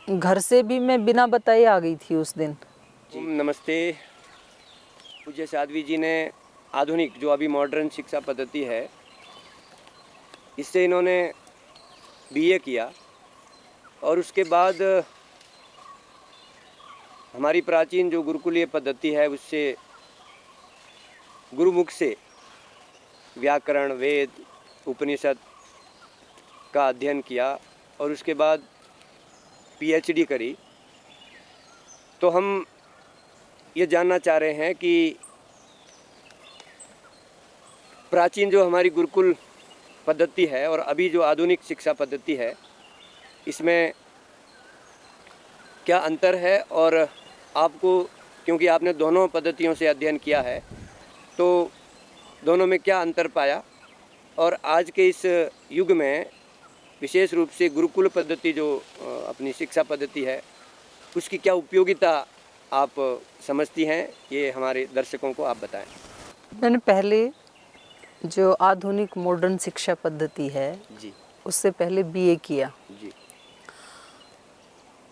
घर से भी मैं बिना बताए आ गई थी उस दिन। नमस्ते। पूज्य साध्वी जी ने आधुनिक जो अभी मॉडर्न शिक्षा पद्धति है, इससे इन्होंने बीए किया और उसके बाद हमारी प्राचीन जो गुरुकुलीय पद्धति है उससे गुरुमुख से व्याकरण, वेद, उपनिषद का अध्ययन किया और उसके बाद पीएचडी करी। तो हम ये जानना चाह रहे हैं कि प्राचीन जो हमारी गुरुकुल पद्धति है और अभी जो आधुनिक शिक्षा पद्धति है, इसमें क्या अंतर है, और आपको, क्योंकि आपने दोनों पद्धतियों से अध्ययन किया है, तो दोनों में क्या अंतर पाया, और आज के इस युग में विशेष रूप से गुरुकुल पद्धति जो अपनी शिक्षा पद्धति है उसकी क्या उपयोगिता आप समझती हैं, ये हमारे दर्शकों को आप बताएं। मैंने पहले जो आधुनिक मॉडर्न शिक्षा पद्धति है जी उससे पहले बीए किया। जी।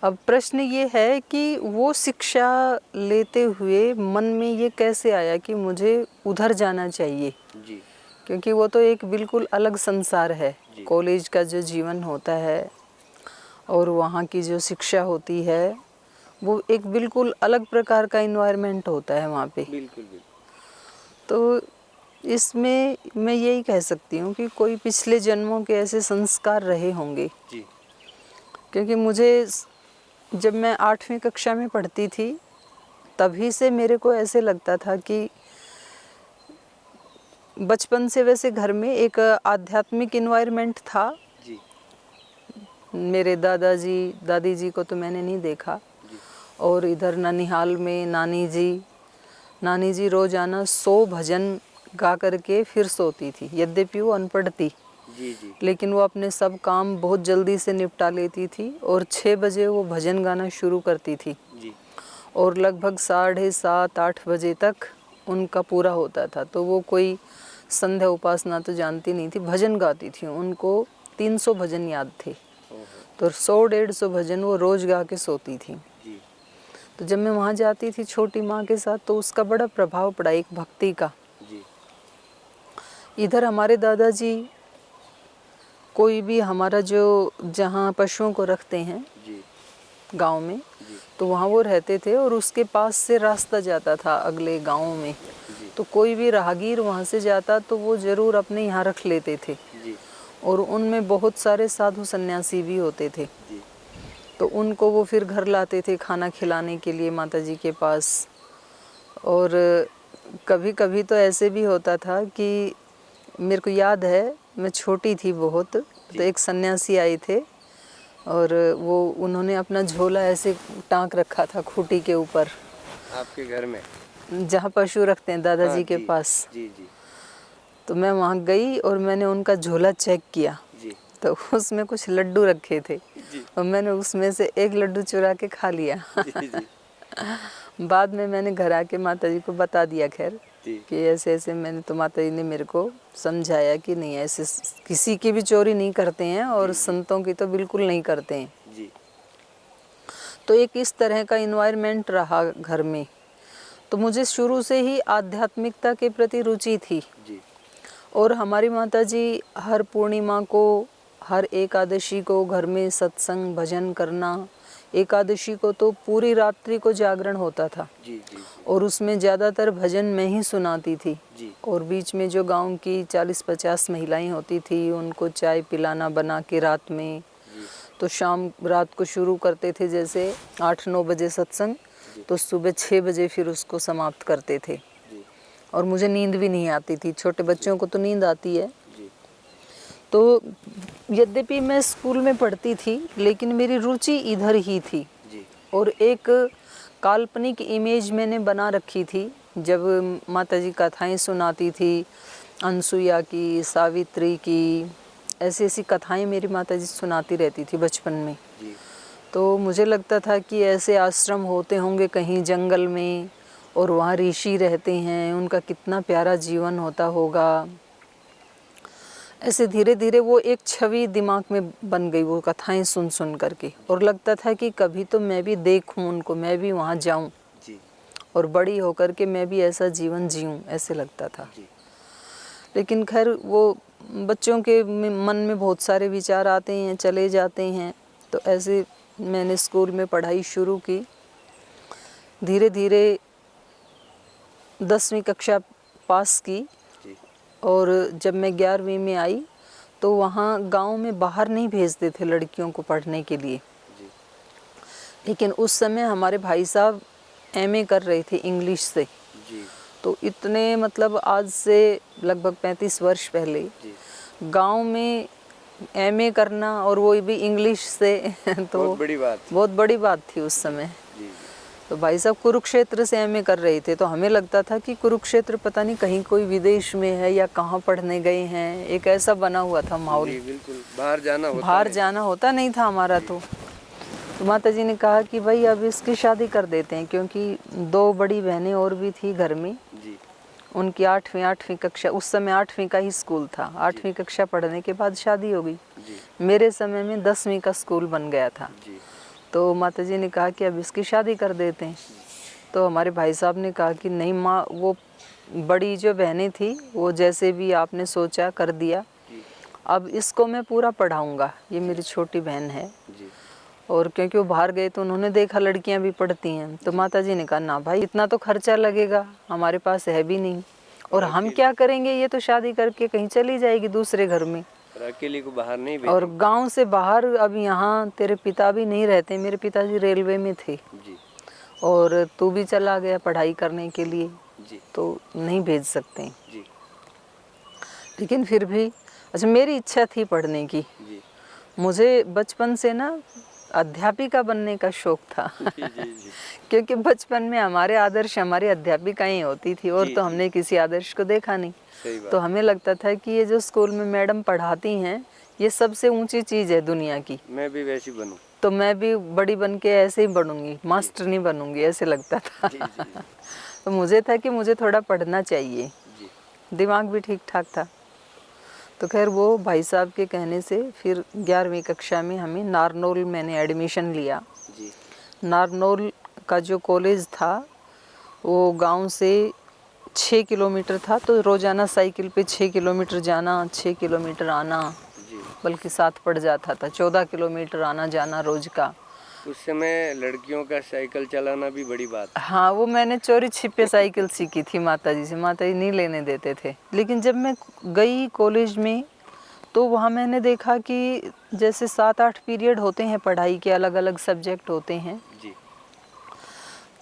अब प्रश्न ये है कि वो शिक्षा लेते हुए मन में ये कैसे आया कि मुझे उधर जाना चाहिए, जी क्योंकि वो तो एक बिल्कुल अलग संसार है। कॉलेज का जो जीवन होता है और वहाँ की जो शिक्षा होती है वो एक बिल्कुल अलग प्रकार का इन्वायरमेंट होता है वहाँ पे। बिल्कुल बिल्कुल। तो इसमें मैं यही कह सकती हूँ कि कोई पिछले जन्मों के ऐसे संस्कार रहे होंगे। जी। क्योंकि मुझे जब मैं 8वीं कक्षा में पढ़ती थी तभी से मेरे को ऐसे लगता था कि बचपन से वैसे घर में एक आध्यात्मिक इन्वायरमेंट था। जी मेरे दादाजी दादी जी को तो मैंने नहीं देखा, और इधर ननिहाल में नानी जी रोजाना 100 भजन गा करके फिर सोती थी। यद्यपि वो अनपढ़ थी, जी जी, लेकिन वो अपने सब काम बहुत जल्दी से निपटा लेती थी और 6 बजे वो भजन गाना शुरू करती थी जी और लगभग 7:30-8 बजे तक उनका पूरा होता था। तो वो कोई संध्या उपासना तो जानती नहीं थी, भजन गाती थी। उनको 300 भजन याद थे, तो 100-150 भजन वो रोज गा के सोती थी। जी तो जब मैं वहाँ जाती थी छोटी माँ के साथ तो उसका बड़ा प्रभाव पड़ा एक भक्ति का। जी। इधर हमारे दादाजी कोई भी हमारा जो जहाँ पशुओं को रखते हैं जी गांव में, जी तो वहाँ वो रहते थे और उसके पास से रास्ता जाता था अगले गाँव में। जी तो कोई भी राहगीर वहाँ से जाता तो वो ज़रूर अपने यहाँ रख लेते थे, जी और उनमें बहुत सारे साधु सन्यासी भी होते थे। जी तो उनको वो फिर घर लाते थे खाना खिलाने के लिए माताजी के पास। और कभी कभी तो ऐसे भी होता था कि मेरे को याद है, मैं छोटी थी बहुत, तो एक सन्यासी आए थे और वो उन्होंने अपना झोला ऐसे टांक रखा था खूंटी के ऊपर, आपके घर में जहाँ पशु रखते हैं दादाजी हाँ, के जी, पास। जी जी तो मैं वहाँ गई और मैंने उनका झोला चेक किया, जी तो उसमें कुछ लड्डू रखे थे जी और मैंने उसमें से एक लड्डू चुरा के खा लिया। जी जी बाद में मैंने घर आके माताजी को बता दिया, खैर जी कि ऐसे ऐसे मैंने, तो माताजी ने मेरे को समझाया कि नहीं, ऐसे किसी की भी चोरी नहीं करते हैं और संतों की तो बिल्कुल नहीं करते हैं। जी तो एक इस तरह का इन्वायरमेंट रहा घर में। तो मुझे शुरू से ही आध्यात्मिकता के प्रति रुचि थी, जी और हमारी माताजी हर पूर्णिमा को, हर एकादशी को घर में सत्संग भजन करना। एकादशी को तो पूरी रात्रि को जागरण होता था जी जी और उसमें ज़्यादातर भजन मैं ही सुनाती थी। जी और बीच में जो गांव की 40-50 महिलाएं होती थी उनको चाय पिलाना बना के रात में। तो शाम रात को शुरू करते थे जैसे 8-9 बजे सत्संग, तो सुबह 6 बजे फिर उसको समाप्त करते थे। जी और मुझे नींद भी नहीं आती थी, छोटे बच्चों को तो नींद आती है। जी तो यद्यपि मैं स्कूल में पढ़ती थी लेकिन मेरी रुचि इधर ही थी। जी और एक काल्पनिक इमेज मैंने बना रखी थी। जब माताजी कथाएं सुनाती थी, अनसुईया की, सावित्री की, ऐसी ऐसी कथाएं मेरी माताजी सुनाती रहती थी बचपन में। जी तो मुझे लगता था कि ऐसे आश्रम होते होंगे कहीं जंगल में और वहाँ ऋषि रहते हैं, उनका कितना प्यारा जीवन होता होगा। ऐसे धीरे धीरे वो एक छवि दिमाग में बन गई, वो कथाएं सुन सुन करके, और लगता था कि कभी तो मैं भी देखूं उनको, मैं भी वहाँ जाऊं जी और बड़ी होकर के मैं भी ऐसा जीवन जीऊं, ऐसे लगता था। जी लेकिन खैर वो बच्चों के मन में बहुत सारे विचार आते हैं, चले जाते हैं। तो ऐसे मैंने स्कूल में पढ़ाई शुरू की। धीरे धीरे 10वीं कक्षा पास की, जी और जब मैं 11वीं में आई तो वहाँ गांव में बाहर नहीं भेजते थे लड़कियों को पढ़ने के लिए। जी लेकिन उस समय हमारे भाई साहब एमए कर रहे थे इंग्लिश से। जी तो इतने मतलब आज से लगभग 35 वर्ष पहले जी गांव में एमए करना, और वो भी इंग्लिश से तो बहुत बड़ी बात थी उस समय। जी जी तो भाई साहब कुरुक्षेत्र से एमए कर रहे थे, तो हमें लगता था कि कुरुक्षेत्र पता नहीं कहीं कोई विदेश में है या कहाँ पढ़ने गए हैं, एक ऐसा बना हुआ था माहौल। जी बिल्कुल, बाहर जाना होता नहीं था हमारा। तो माता जी ने कहा कि भाई अब इसकी शादी कर देते हैं, क्योंकि 2 बड़ी बहनें और भी थी घर में। जी उनकी 8वीं कक्षा, उस समय 8वीं का ही स्कूल था, 8वीं कक्षा पढ़ने के बाद शादी हो गई। जी मेरे समय में 10वीं का स्कूल बन गया था। जी तो माता जी ने कहा कि अब इसकी शादी कर देते हैं। तो हमारे भाई साहब ने कहा कि नहीं माँ, वो बड़ी जो बहनें थी वो जैसे भी आपने सोचा कर दिया, जी अब इसको मैं पूरा पढ़ाऊँगा, ये मेरी छोटी बहन है। जी और क्योंकि वो बाहर गए तो उन्होंने देखा लड़कियां भी पढ़ती हैं, तो माता जी ने कहा ना भाई, इतना तो खर्चा लगेगा, हमारे पास है भी नहीं, और हम क्या करेंगे, ये तो शादी करके कहीं चली जाएगी दूसरे घर में, और अकेले को बाहर नहीं और भेजेंगे। गांव से बाहर अब यहाँ तेरे पिता भी नहीं रहते, मेरे पिताजी रेलवे में थे, जी और तू भी चला गया पढ़ाई करने के लिए, जी तो नहीं भेज सकते। जी लेकिन फिर भी अच्छा, मेरी इच्छा थी पढ़ने की। जी मुझे बचपन से ना अध्यापिका बनने का शौक था। जी जी जी क्योंकि बचपन में हमारे आदर्श हमारी अध्यापिकाएं होती थी, और जी, तो जी। हमने किसी आदर्श को देखा नहीं। सही बात। तो हमें लगता था कि ये जो स्कूल में मैडम पढ़ाती हैं, ये सबसे ऊंची चीज़ है दुनिया की, मैं भी वैसी बनूं। तो मैं भी बड़ी बन के ऐसे ही बनूंगी, मास्टर नहीं बनूंगी, ऐसे लगता था। जी जी जी तो मुझे था कि मुझे थोड़ा पढ़ना चाहिए, जी दिमाग भी ठीक ठाक था। तो खैर वो भाई साहब के कहने से फिर 11वीं कक्षा में हमें नारनौल मैंने एडमिशन लिया। जी नारनौल का जो कॉलेज था वो गांव से 6 किलोमीटर था, तो रोज़ाना साइकिल पे 6 किलोमीटर जाना, 6 किलोमीटर आना, जी। बल्कि 7 पड़ जाता था, 14 किलोमीटर आना जाना रोज़ का। उस समय लड़कियों का साइकिल चलाना भी बड़ी बात थी। हाँ, वो मैंने चोरी छिपे साइकिल सीखी थी माता जी से, माता जी नहीं लेने देते थे। लेकिन जब मैं गई कॉलेज में तो वहाँ मैंने देखा कि जैसे 7-8 पीरियड होते हैं पढ़ाई के, अलग अलग सब्जेक्ट होते हैं। जी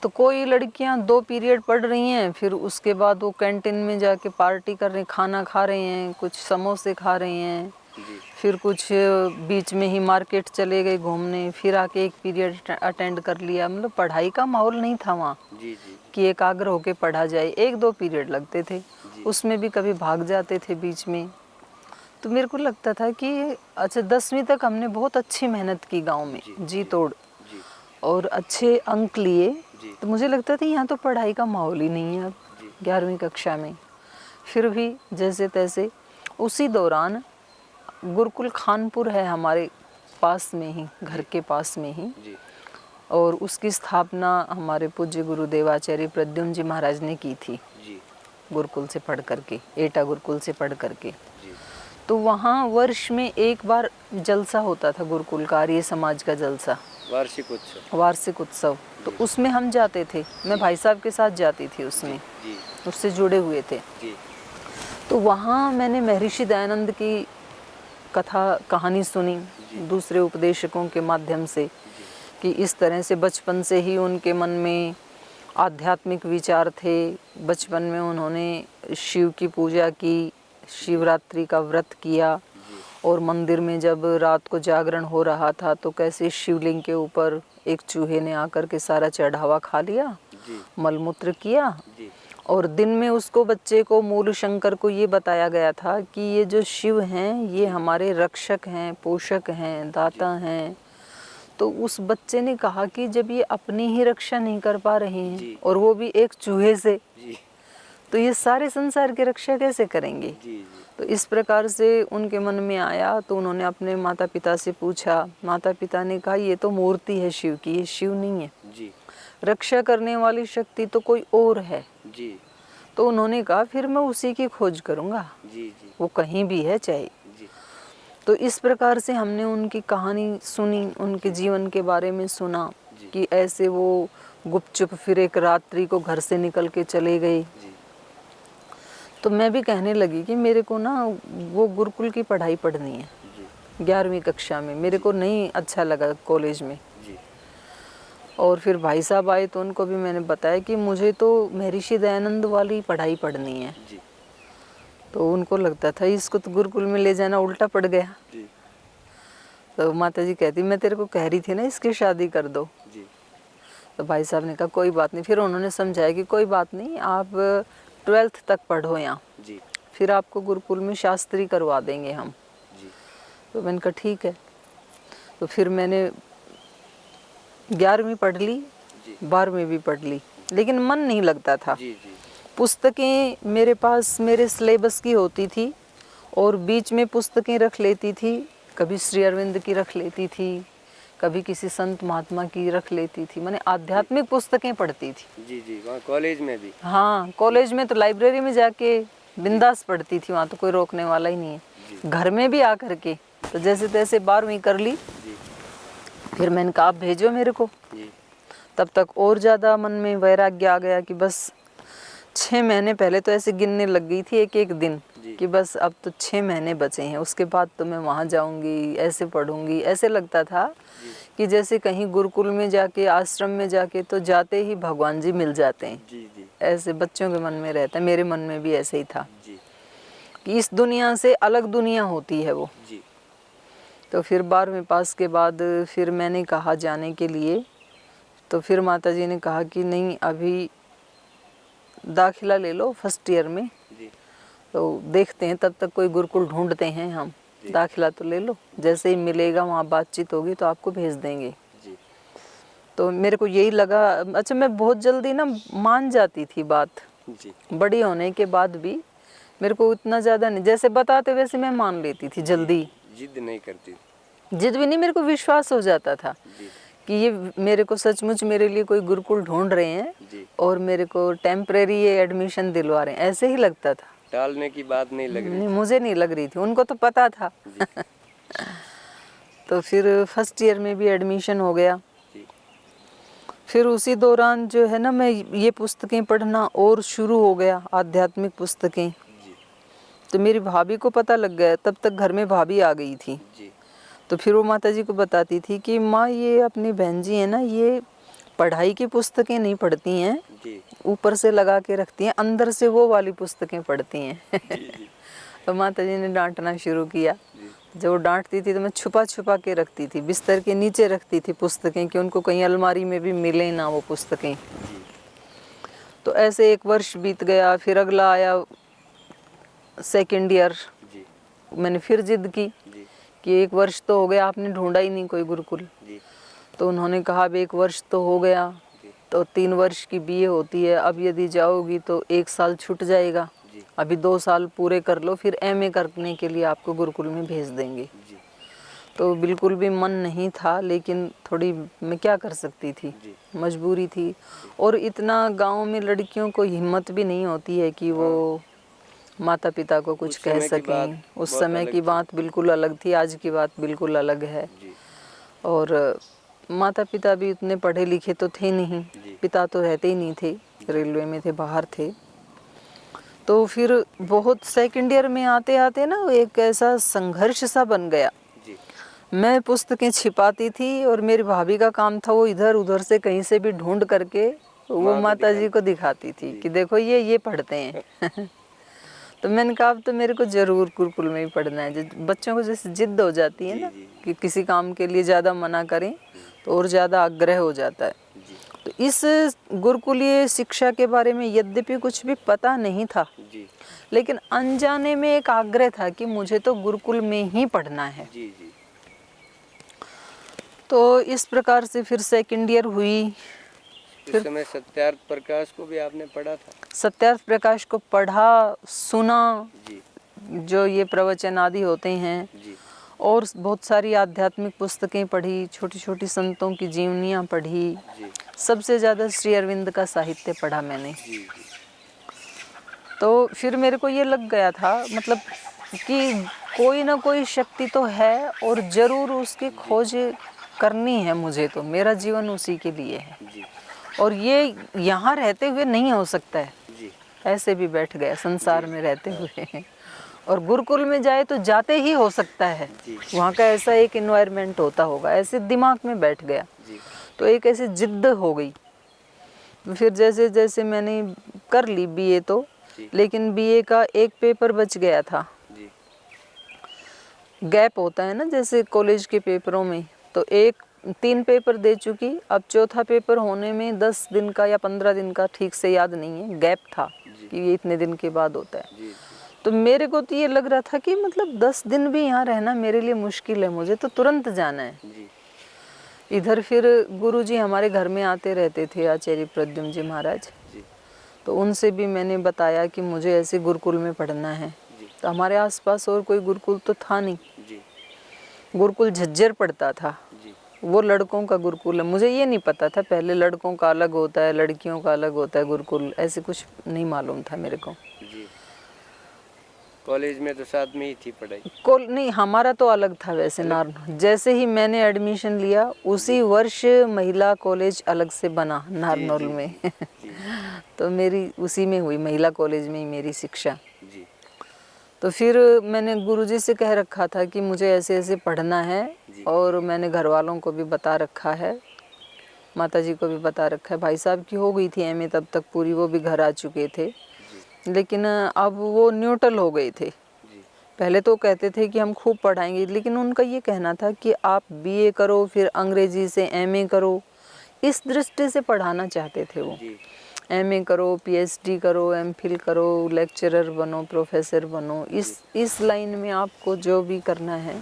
तो कोई लड़कियां 2 पीरियड पढ़ रही हैं, फिर उसके बाद वो कैंटीन में जाके पार्टी कर रही, खाना खा रहे हैं, कुछ समोसे खा रहे हैं, जी फिर कुछ बीच में ही मार्केट चले गए घूमने, फिर आके एक पीरियड अटेंड कर लिया। मतलब पढ़ाई का माहौल नहीं था वहाँ जी जी कि एकाग्र होके पढ़ा जाए। 1-2 पीरियड लगते थे, जी। उसमें भी कभी भाग जाते थे बीच में। तो मेरे को लगता था कि अच्छा 10वीं तक हमने बहुत अच्छी मेहनत की गांव में, जी, जी जी, तोड़, जी और अच्छे अंक लिए। जी तो मुझे लगता था यहाँ तो पढ़ाई का माहौल ही नहीं है अब जी 11वीं कक्षा में। फिर भी जैसे तैसे उसी दौरान गुरुकुल खानपुर है हमारे पास में ही, घर के पास में ही, जी और उसकी स्थापना हमारे पूज्य गुरुदेव आचार्य प्रद्युम्न जी महाराज ने की थी, जी गुरुकुल से पढ़ करके, एटा गुरुकुल से पढ़ करके। जी तो वहाँ वर्ष में एक बार जलसा होता था गुरुकुल का, आर्य समाज का जलसा, वार्षिक उत्सव। तो उसमें हम जाते थे, मैं भाई साहब के साथ जाती थी उसमें, जी उससे जुड़े हुए थे। जी तो वहाँ मैंने महर्षि दयानंद की कथा कहानी सुनी दूसरे उपदेशकों के माध्यम से, कि इस तरह से बचपन से ही उनके मन में आध्यात्मिक विचार थे। बचपन में उन्होंने शिव की पूजा की, शिवरात्रि का व्रत किया, और मंदिर में जब रात को जागरण हो रहा था तो कैसे शिवलिंग के ऊपर एक चूहे ने आकर के सारा चढ़ावा खा लिया, मलमूत्र किया, और दिन में उसको, बच्चे को, मूल शंकर को ये बताया गया था कि ये जो शिव हैं ये हमारे रक्षक हैं, पोषक हैं, दाता हैं। तो उस बच्चे ने कहा कि जब ये अपनी ही रक्षा नहीं कर पा रहे हैं और वो भी एक चूहे से, तो ये सारे संसार की रक्षा कैसे करेंगे। जी जी तो इस प्रकार से उनके मन में आया, तो उन्होंने अपने माता पिता से पूछा। माता पिता ने कहा ये तो मूर्ति है शिव की, ये शिव नहीं है, जी रक्षा करने वाली शक्ति तो कोई और है। जी तो उन्होंने कहा फिर मैं उसी की खोज करूँगा, जी जी वो कहीं भी है चाहे। जी तो इस प्रकार से हमने उनकी कहानी सुनी, उनके जीवन के बारे में सुना जी। कि ऐसे वो गुपचुप फिर एक रात्रि को घर से निकल के चले गए। जी तो मैं भी कहने लगी कि मेरे को ना वो गुरुकुल की पढ़ाई पढ़नी है। जी 11वीं कक्षा में मेरे को नहीं अच्छा लगा कॉलेज में। जी और फिर भाई साहब आए तो उनको भी मैंने बताया कि मुझे तो महर्षि दयानंद वाली पढ़ाई पढ़नी है। जी तो उनको लगता था इसको तो गुरुकुल में ले जाना उल्टा पड़ गया। जी तो माता जी कहती मैं तेरे को कह रही थी ना इसकी शादी कर दो। जी तो भाई साहब ने कहा कोई बात नहीं। फिर उन्होंने समझाया कि कोई बात नहीं, आप 12th तक पढ़ो यहाँ, जी फिर आपको गुरुकुल में शास्त्री करवा देंगे हम। जी तो मैंने कहा ठीक है। तो फिर मैंने 11वीं पढ़ ली, जी 12वीं भी पढ़ ली, लेकिन मन नहीं लगता था। जी जी पुस्तकें मेरे पास मेरे सिलेबस की होती थी और बीच में पुस्तकें रख लेती थी, कभी श्री अरविंद की रख लेती थी, कभी किसी संत महात्मा की रख लेती थी। मैंने आध्यात्मिक पुस्तकें पढ़ती थी। जी जी वहाँ कॉलेज में भी। हाँ, कॉलेज में तो लाइब्रेरी में जाके बिंदास पढ़ती थी, वहाँ तो कोई रोकने वाला ही नहीं है। घर में भी आकर के तो जैसे तैसे 12वीं कर ली। जी फिर मैंने कहा आप भेजो मेरे को। जी तब तक और ज़्यादा मन में वैराग्य आ गया कि बस 6 महीने पहले तो ऐसे गिनने लग गई थी एक एक दिन जी। कि बस अब तो 6 महीने बचे हैं, उसके बाद तो मैं वहाँ जाऊँगी, ऐसे पढ़ूँगी। ऐसे लगता था कि जैसे कहीं गुरुकुल में जाके, आश्रम में जाके तो जाते ही भगवान जी मिल जाते हैं। जी जी ऐसे बच्चों के मन में रहता है, मेरे मन में भी ऐसे ही था जी कि इस दुनिया से अलग दुनिया होती है वो। जी तो फिर 12वीं पास के बाद फिर मैंने कहा जाने के लिए, तो फिर माता जी ने कहा कि नहीं अभी दाखिला ले लो फर्स्ट ईयर में, जी तो देखते हैं, तब तक कोई गुरुकुल ढूंढते हैं हम, दाखिला तो ले लो, जैसे ही मिलेगा वहाँ बातचीत होगी तो आपको भेज देंगे। जी तो मेरे को यही लगा। अच्छा, मैं बहुत जल्दी ना मान जाती थी बात, जी बड़ी होने के बाद भी मेरे को इतना ज़्यादा नहीं, जैसे बताते वैसे मैं मान लेती थी जल्दी। जिद नहीं करती। जिद भी नहीं, मेरे को विश्वास हो जाता था जी कि ये मेरे को सचमुच मेरे लिए कोई गुरुकुल ढूंढ रहे हैं जी और मेरे को टेम्परेरी ये एडमिशन दिलवा रहे हैं, ऐसे ही लगता था। टालने की बात नहीं लग रही। नहीं, मुझे नहीं लग रही थी, उनको तो पता था। तो फिर फर्स्ट ईयर में भी एडमिशन हो गया। जी फिर उसी दौरान जो है ना, मैं ये पुस्तकें पढ़ना और शुरू हो गया, आध्यात्मिक पुस्तकें। जी तो मेरी भाभी को पता लग गया, तब तक घर में भाभी आ गई थी। जी तो फिर वो माता जी को बताती थी कि माँ ये अपनी बहन जी है ना, ये पढ़ाई की पुस्तकें नहीं पढ़ती हैं, जी ऊपर से लगा के रखती हैं, अंदर से वो वाली पुस्तकें पढ़ती हैं। जी तो माता जी ने डांटना शुरू किया। जी जब वो डांटती थी तो मैं छुपा छुपा के रखती थी, बिस्तर के नीचे रखती थी पुस्तकें कि उनको कहीं अलमारी में भी मिले ना वो पुस्तकें। जी तो ऐसे 1 वर्ष बीत गया, फिर अगला आया सेकेंड ईयर। जी मैंने फिर जिद की जी कि 1 वर्ष तो हो गया, आपने ढूंढा ही नहीं कोई गुरुकुल। जी तो उन्होंने कहा अब 1 वर्ष तो हो गया, जी तो 3 वर्ष की बीए होती है, अब यदि जाओगी तो 1 साल छूट जाएगा, जी अभी 2 साल पूरे कर लो, फिर एमए करने के लिए आपको गुरुकुल में भेज देंगे। जी तो बिल्कुल भी मन नहीं था, लेकिन थोड़ी मैं क्या कर सकती थी, जी मजबूरी थी। और इतना गांव में लड़कियों को हिम्मत भी नहीं होती है कि वो माता पिता को कुछ उस कह समय की बात सकें। उस बहुत समय अलग की थी। बात बिल्कुल अलग थी, आज की बात बिल्कुल अलग है। जी और माता पिता भी उतने पढ़े लिखे तो थे नहीं, जी पिता तो रहते ही नहीं थे, रेलवे में थे, बाहर थे। तो फिर बहुत सेकंड ईयर में आते आते ना एक ऐसा संघर्ष सा बन गया। जी मैं पुस्तकें छिपाती थी और मेरी भाभी का काम था वो इधर उधर से कहीं से भी ढूंढ करके वो माता जी को दिखाती थी कि देखो ये पढ़ते हैं। तो मैंने कहा अब तो मेरे को जरूर गुरुकुल में ही पढ़ना है। बच्चों को जैसे जिद हो जाती है ना कि किसी काम के लिए ज़्यादा मना करें तो और ज़्यादा आग्रह हो जाता है। जी तो इस गुरुकुलीय शिक्षा के बारे में यद्यपि कुछ भी पता नहीं था, जी लेकिन अनजाने में एक आग्रह था कि मुझे तो गुरुकुल में ही पढ़ना है। जी जी तो इस प्रकार से फिर सेकंड ईयर हुई, उस समय सत्यार्थ प्रकाश को भी आपने पढ़ा था? सत्यार्थ प्रकाश को पढ़ा, सुना, जी जो ये प्रवचन आदि होते हैं, जी और बहुत सारी आध्यात्मिक पुस्तकें पढ़ी, छोटी छोटी संतों की जीवनियाँ पढ़ी। जी सबसे ज़्यादा श्री अरविंद का साहित्य पढ़ा मैंने। जी तो फिर मेरे को ये लग गया था, मतलब कि कोई ना कोई शक्ति तो है और ज़रूर उसकी खोज करनी है मुझे, तो मेरा जीवन उसी के लिए है। जी और ये यहाँ रहते हुए नहीं हो सकता है, जी ऐसे भी बैठ गया संसार में रहते हुए। और गुरुकुल में जाए तो जाते ही हो सकता है, जी वहाँ का ऐसा एक इन्वायरमेंट होता होगा, ऐसे दिमाग में बैठ गया। जी तो एक ऐसी जिद्द हो गई। फिर जैसे जैसे मैंने कर ली बीए, तो जी लेकिन बीए का एक पेपर बच गया था। जी गैप होता है ना जैसे कॉलेज के पेपरों में, तो 3 पेपर दे चुकी, अब चौथा पेपर होने में 10 दिन का या 15 दिन का, ठीक से याद नहीं है, गैप था कि ये इतने दिन के बाद होता है। जी तो मेरे को तो ये लग रहा था कि मतलब 10 दिन भी यहाँ रहना मेरे लिए मुश्किल है, मुझे तो तुरंत जाना है। जी इधर फिर गुरुजी हमारे घर में आते रहते थे, आचार्य प्रद्युम्न जी महाराज, जी तो उनसे भी मैंने बताया कि मुझे ऐसे गुरुकुल में पढ़ना है। जी तो हमारे आसपास और कोई गुरुकुल तो था नहीं, जी गुरुकुल झज्जर पड़ता था, जी वो लड़कों का गुरुकुल है। मुझे ये नहीं पता था पहले लड़कों का अलग होता है, लड़कियों का अलग होता है गुरुकुल, ऐसे कुछ नहीं मालूम था मेरे को। जी कॉलेज में तो साथ में ही थी पढ़ाई? कोल नहीं, हमारा तो अलग था वैसे नार्नल। जैसे ही मैंने एडमिशन लिया उसी वर्ष महिला कॉलेज अलग से बना नारनौल में। जी तो मेरी उसी में हुई, महिला कॉलेज में ही मेरी शिक्षा। जी तो फिर मैंने गुरुजी से कह रखा था कि मुझे ऐसे ऐसे पढ़ना है, जी और मैंने घर वालों को भी बता रखा है, माताजी को भी बता रखा है। भाई साहब की हो गई थी एमए तब तक पूरी, वो भी घर आ चुके थे, जी लेकिन अब वो न्यूट्रल हो गए थे। जी पहले तो कहते थे कि हम खूब पढ़ाएंगे, लेकिन उनका ये कहना था कि आप बीए करो फिर अंग्रेजी से एमए करो, इस दृष्टि से पढ़ाना चाहते थे वो। जी एमए करो, पीएचडी करो, एमफिल करो, लेक्चरर बनो, प्रोफेसर बनो, इस लाइन में आपको जो भी करना है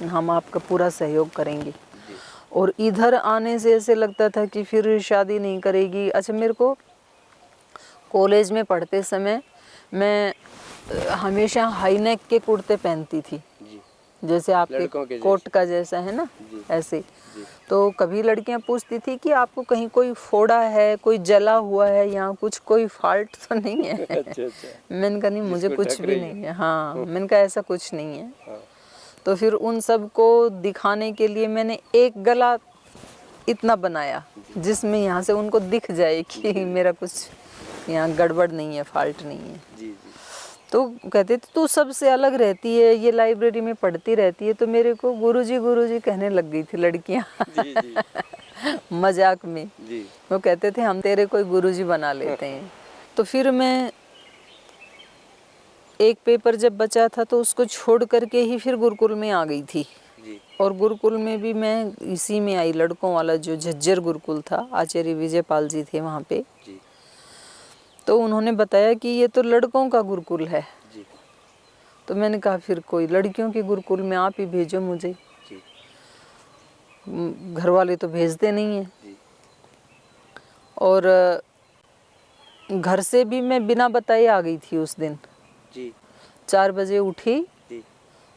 हम आपका पूरा सहयोग करेंगे। जी और इधर आने से ऐसे लगता था कि फिर शादी नहीं करेगी। अच्छा, मेरे को कॉलेज में पढ़ते समय मैं हमेशा हाई नेक के कुर्ते पहनती थी, जी जैसे लड़कों आपके के कोट का जैसा है ना, जी ऐसे। जी तो कभी लड़कियां पूछती थी कि आपको कहीं कोई फोड़ा है, कोई जला हुआ है, यहाँ कुछ कोई फॉल्ट तो नहीं है? अच्छा अच्छा मैंने कहा नहीं, मुझे जिसको कुछ ढक भी रही नहीं है। हाँ, मैंने कहा ऐसा कुछ नहीं है। हाँ तो फिर उन सब को दिखाने के लिए मैंने एक गला इतना बनाया जिसमें यहाँ से उनको दिख जाए कि मेरा कुछ यहाँ गड़बड़ नहीं है, फॉल्ट नहीं है। जी जी तो कहते थे तू सबसे अलग रहती है, ये लाइब्रेरी में पढ़ती रहती है। तो मेरे को गुरुजी कहने लग गई थी लड़कियाँ जी जी मजाक में। जी वो कहते थे हम तेरे कोई गुरुजी बना लेते हैं। तो फिर मैं एक पेपर जब बचा था तो उसको छोड़ करके ही फिर गुरुकुल में आ गई थी। जी और गुरुकुल में भी मैं इसी में आई, लड़कों वाला जो झज्जर गुरुकुल था, आचार्य विजयपाल जी थे वहाँ पे। जी तो उन्होंने बताया कि ये तो लड़कों का गुरुकुल है। जी तो मैंने कहा फिर कोई लड़कियों के गुरुकुल में आप ही भेजो मुझे, जी घर वाले तो भेजते नहीं हैं। जी और घर से भी मैं बिना बताए आ गई थी उस दिन। जी 4 बजे उठी जी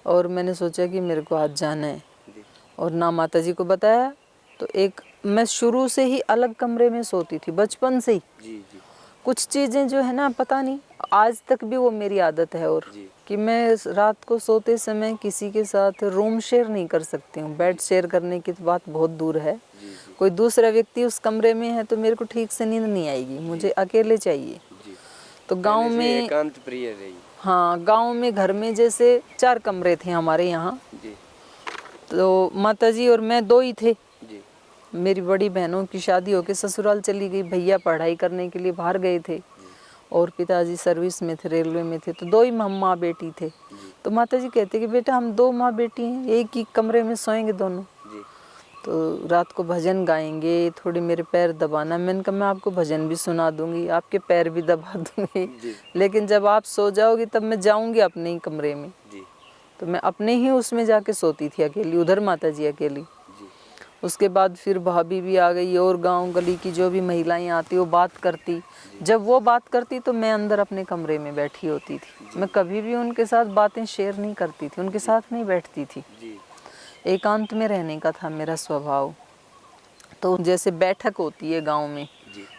और मैंने सोचा कि मेरे को आज जाना है, जी और ना माताजी को बताया। तो एक मैं शुरू से ही अलग कमरे में सोती थी, बचपन से ही। जी जी कुछ चीज़ें जो है ना, पता नहीं आज तक भी वो मेरी आदत है, और जी कि मैं रात को सोते समय किसी के साथ रूम शेयर नहीं कर सकती हूँ। बेड शेयर करने की तो बात बहुत दूर है, जी जी कोई दूसरा व्यक्ति उस कमरे में है तो मेरे को ठीक से नींद नहीं आएगी, मुझे अकेले चाहिए। जी तो गांव पहले से में, एकांत प्रिय रही? हाँ, गांव में घर में जैसे 4 कमरे थे हमारे यहाँ, जी तो माताजी और मैं 2 ही थे। जी मेरी बड़ी बहनों की शादी होके ससुराल चली गई, भैया पढ़ाई करने के लिए बाहर गए थे, और पिताजी सर्विस में थे, रेलवे में थे। तो 2 ही हम माँ बेटी थे। तो माताजी कहते कि बेटा हम 2 माँ बेटी हैं, एक ही कमरे में सोएंगे दोनों, जी तो रात को भजन गाएंगे, थोड़े मेरे पैर दबाना। मैंने कहा मैं आपको भजन भी सुना दूंगी, आपके पैर भी दबा दूंगी, जी लेकिन जब आप सो जाओगी तब मैं जाऊंगी अपने ही कमरे में। जी तो मैं अपने ही उसमें जाके सोती थी अकेली, उधर माताजी अकेली। जी उसके बाद फिर भाभी भी आ गई और गांव गली की जो भी महिलाएं आती वो बात करती। जब वो बात करती तो मैं अंदर अपने कमरे में बैठी होती थी। मैं कभी भी उनके साथ बातें शेयर नहीं करती थी, उनके साथ नहीं बैठती थी। एकांत में रहने का था मेरा स्वभाव। तो जैसे बैठक होती है गांव में,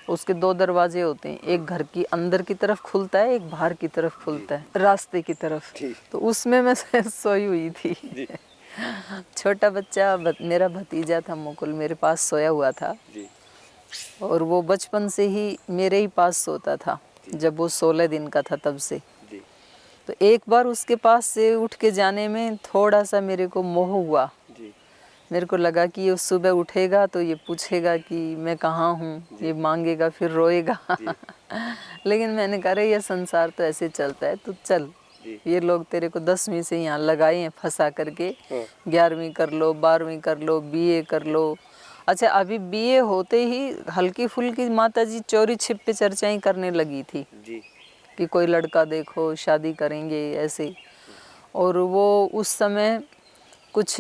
उसके 2 दरवाजे होते हैं, एक घर की अंदर की तरफ खुलता है, एक बाहर की तरफ खुलता है रास्ते की तरफ। तो उसमें मैं सोई हुई थी। छोटा बच्चा मेरा भतीजा था मुकुल, मेरे पास सोया हुआ था और वो बचपन से ही मेरे ही पास सोता था। जब वो 16 दिन का था तब से। तो एक बार उसके पास से उठ के जाने में थोड़ा सा मेरे को मोह हुआ। मेरे को लगा कि ये सुबह उठेगा तो ये पूछेगा कि मैं कहाँ हूँ, ये मांगेगा फिर रोएगा। लेकिन मैंने कहा ये संसार तो ऐसे चलता है, तो चल, ये लोग तेरे को 10वीं से यहाँ लगाए हैं फंसा करके, 11वीं कर लो, 12वीं कर लो, बीए कर लो। अच्छा, अभी बीए होते ही हल्की फुल्की माताजी चोरी छिपे चर्चाएं करने लगी थी कि कोई लड़का देखो, शादी करेंगे ऐसे। और वो उस समय कुछ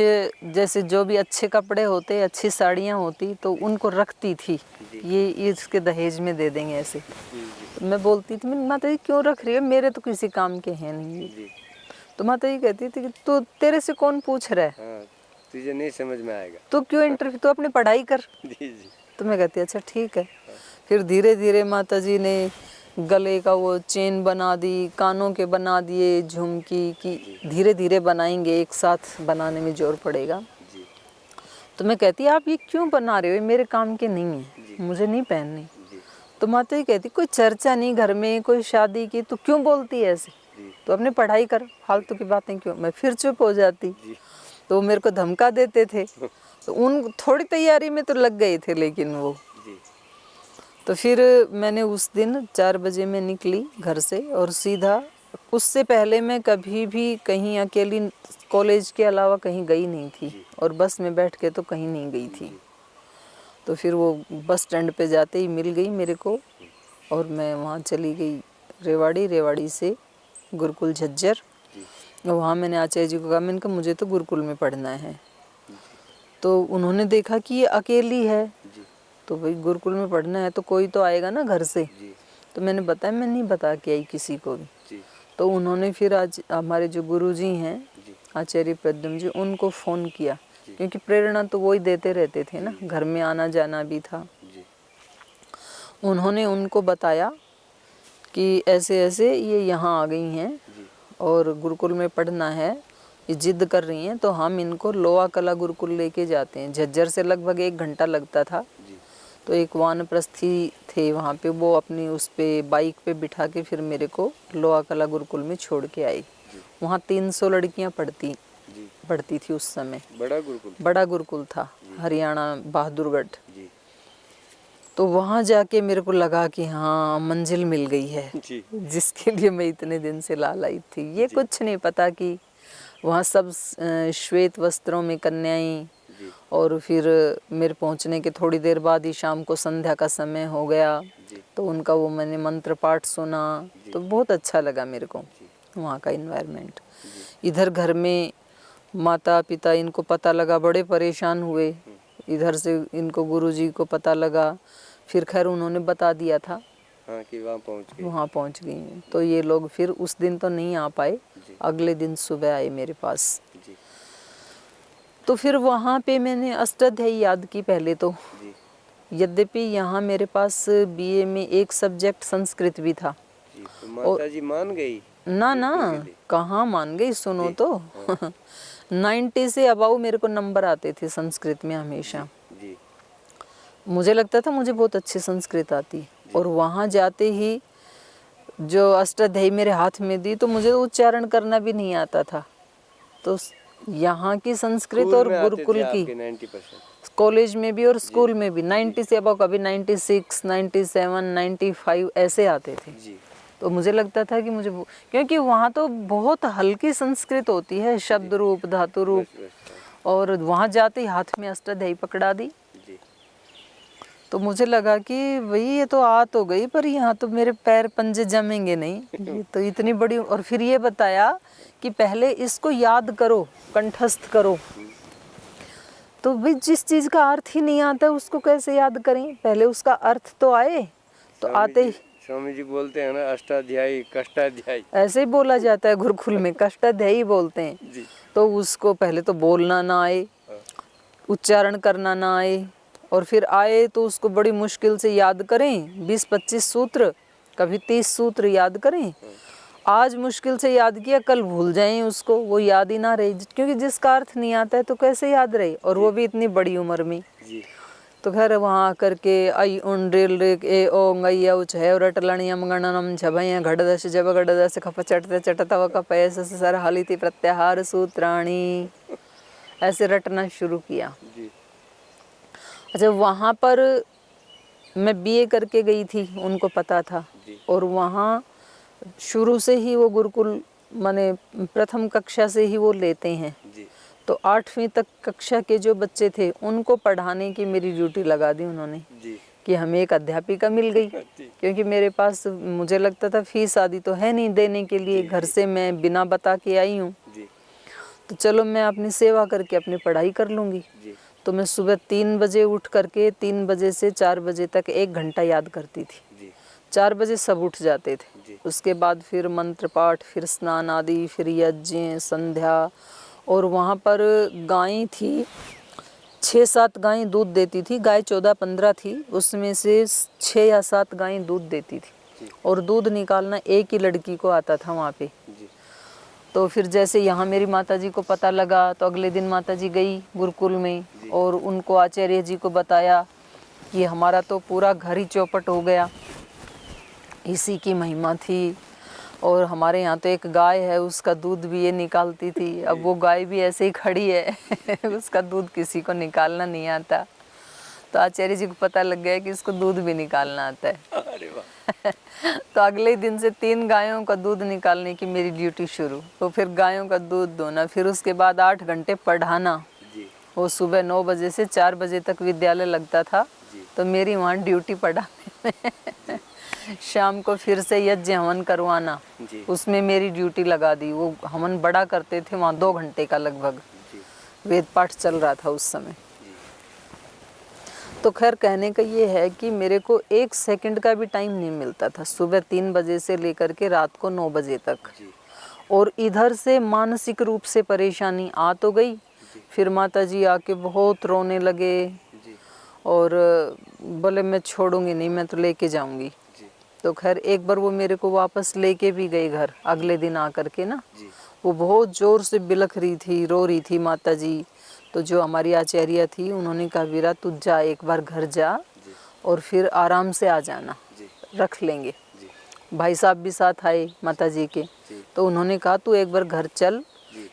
जैसे जो भी अच्छे कपड़े होते, अच्छी साड़ियाँ होती तो उनको रखती थी, ये इसके दहेज में दे देंगे ऐसे। तो मैं बोलती थी, माता जी क्यों रख रही है, मेरे तो किसी काम के हैं नहीं। तो माता जी कहती थी कि तू, तेरे से कौन पूछ रहा है, तुझे नहीं समझ में आएगा, तो क्यों इंटरव्यू, तो अपनी पढ़ाई कर। तो मैं कहती अच्छा ठीक है। फिर धीरे धीरे माता जी ने गले का वो चेन बना दी, कानों के बना दिए, झुमकी की धीरे धीरे बनाएंगे, एक साथ बनाने में जोर पड़ेगा। तो मैं कहती आप ये क्यों बना रहे हो, मेरे काम के नहीं है, मुझे नहीं पहननी। तो माता जी कहती कोई चर्चा नहीं घर में, कोई शादी की, तो क्यों बोलती है ऐसे, तो अपने पढ़ाई कर, फालतू की बातें क्यों। मैं फिर चुप हो जाती। तो मेरे को धमका देते थे, तो उन थोड़ी तैयारी में तो लग गए थे, लेकिन वो तो फिर मैंने उस दिन 4 बजे में निकली घर से और सीधा, उससे पहले मैं कभी भी कहीं अकेली कॉलेज के अलावा कहीं गई नहीं थी और बस में बैठ के तो कहीं नहीं गई थी। तो फिर वो बस स्टैंड पे जाते ही मिल गई मेरे को और मैं वहाँ चली गई रेवाड़ी, रेवाड़ी से गुरुकुल झज्जर। वहाँ मैंने आचार्य जी को कहा, मैंने कहा मुझे तो गुरुकुल में पढ़ना है। तो उन्होंने देखा कि ये अकेली है, तो भाई गुरुकुल में पढ़ना है तो कोई तो आएगा ना घर से। तो मैंने बताया मैं नहीं बता के आई किसी को भी। तो उन्होंने फिर आज हमारे जो गुरुजी हैं आचार्य प्रद्युम्न जी, उनको फ़ोन किया, क्योंकि प्रेरणा तो वही देते रहते थे ना, घर में आना जाना भी था। उन्होंने उनको बताया कि ऐसे ऐसे ये यहाँ आ गई हैं और गुरुकुल में पढ़ना है, ये जिद कर रही हैं, तो हम इनको लोहा कला गुरुकुल लेके जाते हैं। झज्जर से लगभग 1 घंटा लगता था। तो एक वानप्रस्थी थे वहाँ पे, वो अपनी उस पे बाइक पे बिठा के फिर मेरे को लोहा कला गुरुकुल में छोड़ के आई। वहाँ 300 लड़कियाँ पढ़ती थी उस समय। बड़ा गुरुकुल था, हरियाणा बहादुरगढ़। तो वहाँ जाके मेरे को लगा कि हाँ मंजिल मिल गई है, जिसके लिए मैं इतने दिन से लालाई थी। ये कुछ नहीं पता कि वहाँ सब श्वेत वस्त्रों में कन्याएं, और फिर मेरे पहुँचने के थोड़ी देर बाद ही शाम को संध्या का समय हो गया, तो उनका वो मैंने मंत्र पाठ सुना, तो बहुत अच्छा लगा मेरे को वहाँ का इन्वायरमेंट। इधर घर में माता पिता, इनको पता लगा, बड़े परेशान हुए। इधर से इनको गुरुजी को पता लगा, फिर खैर उन्होंने बता दिया था कि वहाँ पहुँच गई। तो ये लोग फिर उस दिन तो नहीं आ पाए, अगले दिन सुबह आए मेरे पास। तो फिर वहाँ पे मैंने अष्टाध्यायी याद की पहले तो। यद्यपि यहाँ मेरे पास बीए में एक सब्जेक्ट संस्कृत भी था। तो माता जी मान गई? ना कहाँ मान गई, सुनो तो 90 से अबाउ मेरे को नंबर आते थे संस्कृत में हमेशा। मुझे लगता था मुझे बहुत अच्छी संस्कृत आती, और वहाँ जाते ही जो अष्टाध्यायी मेरे हाथ में दी तो मुझे उच्चारण करना भी नहीं आता था। तो यहाँ की संस्कृत और गुरुकुल की, 90% कॉलेज में भी और स्कूल में भी 90 से अब कभी 96, 97, 95 ऐसे आते थे। तो मुझे लगता था कि मुझे, क्योंकि वहाँ तो बहुत हल्की संस्कृत होती है, शब्द रूप धातु रूप, और वहाँ जाते ही हाथ में अष्टाध्यायी पकड़ा दी। तो मुझे लगा कि भाई ये तो आ तो गई, पर यहाँ तो मेरे पैर पंजे जमेंगे नहीं, ये तो इतनी बड़ी। और फिर ये बताया कि पहले इसको याद करो, कंठस्थ करो। तो भाई जिस चीज़ का अर्थ ही नहीं आता उसको कैसे याद करें, पहले उसका अर्थ तो आए। तो आते ही स्वामी जी बोलते हैं ना, अष्टाध्यायी कष्टाध्यायी, ऐसे ही बोला जाता है गुरुकुल में, कष्टाध्यायी बोलते हैं। जी। तो उसको पहले तो बोलना ना आए, हाँ। उच्चारण करना ना आए, और फिर आए तो उसको बड़ी मुश्किल से याद करें। 20-25 सूत्र, कभी 30 सूत्र याद करें। आज मुश्किल से याद किया, कल भूल जाएं उसको, वो याद ही ना रहे, क्योंकि जिसका अर्थ नहीं आता है तो कैसे याद रहे, और वो भी इतनी बड़ी उम्र में। जी। तो खैर वहाँ आकर के आई उन ड्रिल ए ओ गैया उच है और टलणियम गणनम झभय घटदश जब घटदश खप चटते चटतव कपयस सर हलिति प्रत्याहार सूत्राणी, ऐसे रटना शुरू किया। जी। अच्छा, वहाँ पर मैं बीए करके गई थी, उनको पता था। जी। और वहाँ शुरू से ही वो गुरुकुल माने प्रथम कक्षा से ही वो लेते हैं। जी। तो 8वीं तक कक्षा के जो बच्चे थे उनको पढ़ाने की मेरी ड्यूटी लगा दी उन्होंने, जी। कि हमें एक अध्यापिका मिल गई। क्योंकि मेरे पास, मुझे लगता था फीस आदि तो है नहीं देने के लिए, घर से मैं बिना बता के आई हूँ, तो चलो मैं अपनी सेवा करके अपनी पढ़ाई कर लूँगी। तो मैं सुबह 3 बजे उठ करके 3 बजे से 4 बजे तक 1 घंटा याद करती थी। 4 बजे सब उठ जाते थे। उसके बाद फिर मंत्र पाठ, फिर स्नान आदि, फिर यज्ञ, संध्या। और वहाँ पर गायें थी, 6-7 गायें दूध देती थी। गाय 14-15 थी, उसमें से 6 या 7 गायें दूध देती थी। और दूध निकालना एक ही लड़की को आता था वहाँ पे। तो फिर जैसे यहाँ मेरी माताजी को पता लगा, तो अगले दिन माताजी गई गुरुकुल में और उनको आचार्य जी को बताया कि हमारा तो पूरा घर ही चौपट हो गया, इसी की महिमा थी। और हमारे यहाँ तो एक गाय है, उसका दूध भी ये निकालती थी। अब वो गाय भी ऐसे ही खड़ी है उसका दूध किसी को निकालना नहीं आता। तो आचार्य जी को पता लग गया कि इसको दूध भी निकालना आता है। अरे वाह। तो अगले दिन से 3 गायों का दूध निकालने की मेरी ड्यूटी शुरू। तो फिर गायों का दूध दोना, फिर उसके बाद 8 घंटे पढ़ाना। वो सुबह 9 बजे से 4 बजे तक विद्यालय लगता था, तो मेरी वहाँ ड्यूटी पढ़ाने में शाम को फिर से यज्ञ हवन करवाना, उसमें मेरी ड्यूटी लगा दी। वो हवन बड़ा करते थे वहाँ, 2 घंटे का लगभग वेद पाठ चल रहा था उस समय। तो खैर कहने का ये है कि मेरे को 1 सेकंड का भी टाइम नहीं मिलता था, सुबह 3 बजे से लेकर के रात को 9 बजे तक। और इधर से मानसिक रूप से परेशानी आ तो गई, फिर माताजी आके बहुत रोने लगे और बोले मैं छोड़ूंगी नहीं, मैं तो लेके जाऊंगी। तो खैर एक बार वो मेरे को वापस लेके भी गए घर, अगले दिन आकर के ना। वो बहुत ज़ोर से बिलख रही थी, रो रही थी माताजी। तो जो हमारी आचार्य थी उन्होंने कहा वीरा तू जा, एक बार घर जा और फिर आराम से आ जाना, रख लेंगे। भाई साहब भी साथ आए माताजी के, तो उन्होंने कहा तू एक बार घर चल,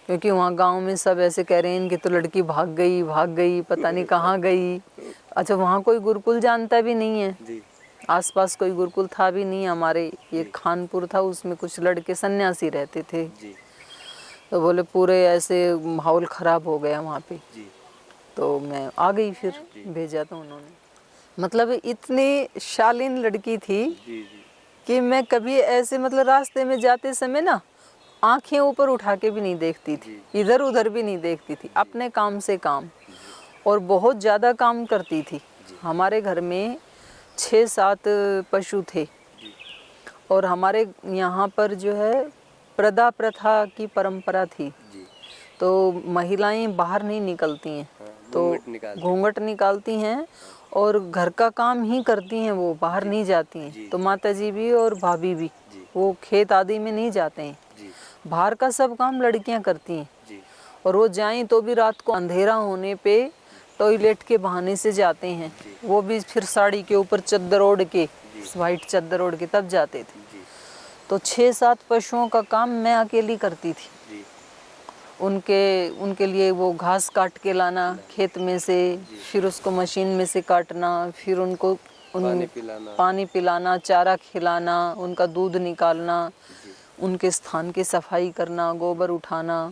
क्योंकि वहाँ गांव में सब ऐसे कह रहे हैं कि तो लड़की भाग गई, पता नहीं कहाँ गई। अच्छा, वहाँ कोई गुरुकुल जानता भी नहीं है, आसपास कोई गुरुकुल था भी नहीं। हमारे ये खानपुर था, उसमें कुछ लड़के सन्यासी रहते थे। तो बोले पूरे ऐसे माहौल ख़राब हो गया वहाँ पे। तो मैं आ गई, फिर भेजा तो उन्होंने। मतलब इतनी शालीन लड़की थी कि मैं कभी ऐसे मतलब रास्ते में जाते समय ना आंखें ऊपर उठा के भी नहीं देखती थी, इधर उधर भी नहीं देखती थी, अपने काम से काम। और बहुत ज़्यादा काम करती थी। हमारे घर में 6-7 पशु थे और हमारे यहाँ पर जो है प्रदा प्रथा की परंपरा थी। तो महिलाएं बाहर नहीं निकलती हैं, तो घूंघट निकालती हैं और घर का काम ही करती हैं, वो बाहर नहीं जाती हैं। तो माताजी भी और भाभी भी वो खेत आदि में नहीं जाते हैं, बाहर का सब काम लड़कियां करती हैं। और वो जाएं तो भी रात को अंधेरा होने पे टॉयलेट के बहाने से जाते हैं, वो भी फिर साड़ी के ऊपर चद्दर ओढ़ के, वाइट चद्दर ओढ़ के तब जाते थे। तो 6-7 पशुओं का काम मैं अकेली करती थी। उनके लिए वो घास काट के लाना खेत में से, फिर उसको मशीन में से काटना, फिर उनको पानी पिलाना, चारा खिलाना, उनका दूध निकालना, उनके स्थान की सफाई करना, गोबर उठाना,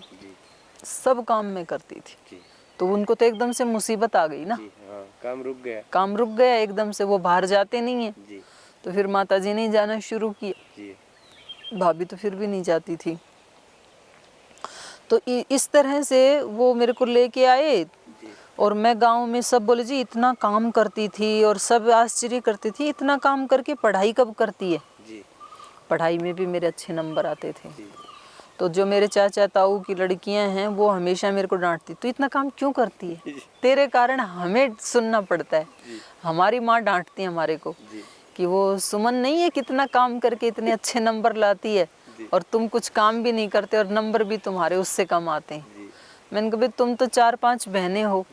सब काम मैं करती थी। तो उनको तो एकदम से मुसीबत आ गई ना, काम रुक गया एकदम से, वो बाहर जाते नहीं है। तो फिर माताजी ने जाना शुरू किया, भाभी तो फिर भी नहीं जाती थी। तो इस तरह से वो मेरे को लेके आए और मैं गांव में सब बोले जी इतना काम करती थी, और सब आश्चर्य करती थी इतना काम करके पढ़ाई कब करती है। जी। पढ़ाई में भी मेरे अच्छे नंबर आते थे। तो जो मेरे चाचा ताऊ की लड़कियां हैं वो हमेशा मेरे को डांटती, तू इतना काम क्यों करती है, तेरे कारण हमें सुनना पड़ता है। हमारी माँ डांटती है हमारे को कि वो सुमन नहीं है कितना काम करके इतने अच्छे नंबर लाती है, और तुम कुछ काम भी नहीं करते और नंबर भी तुम्हारे उससे कम आते हैं। मैंने कहा तुम तो 4-5 बहनें हो,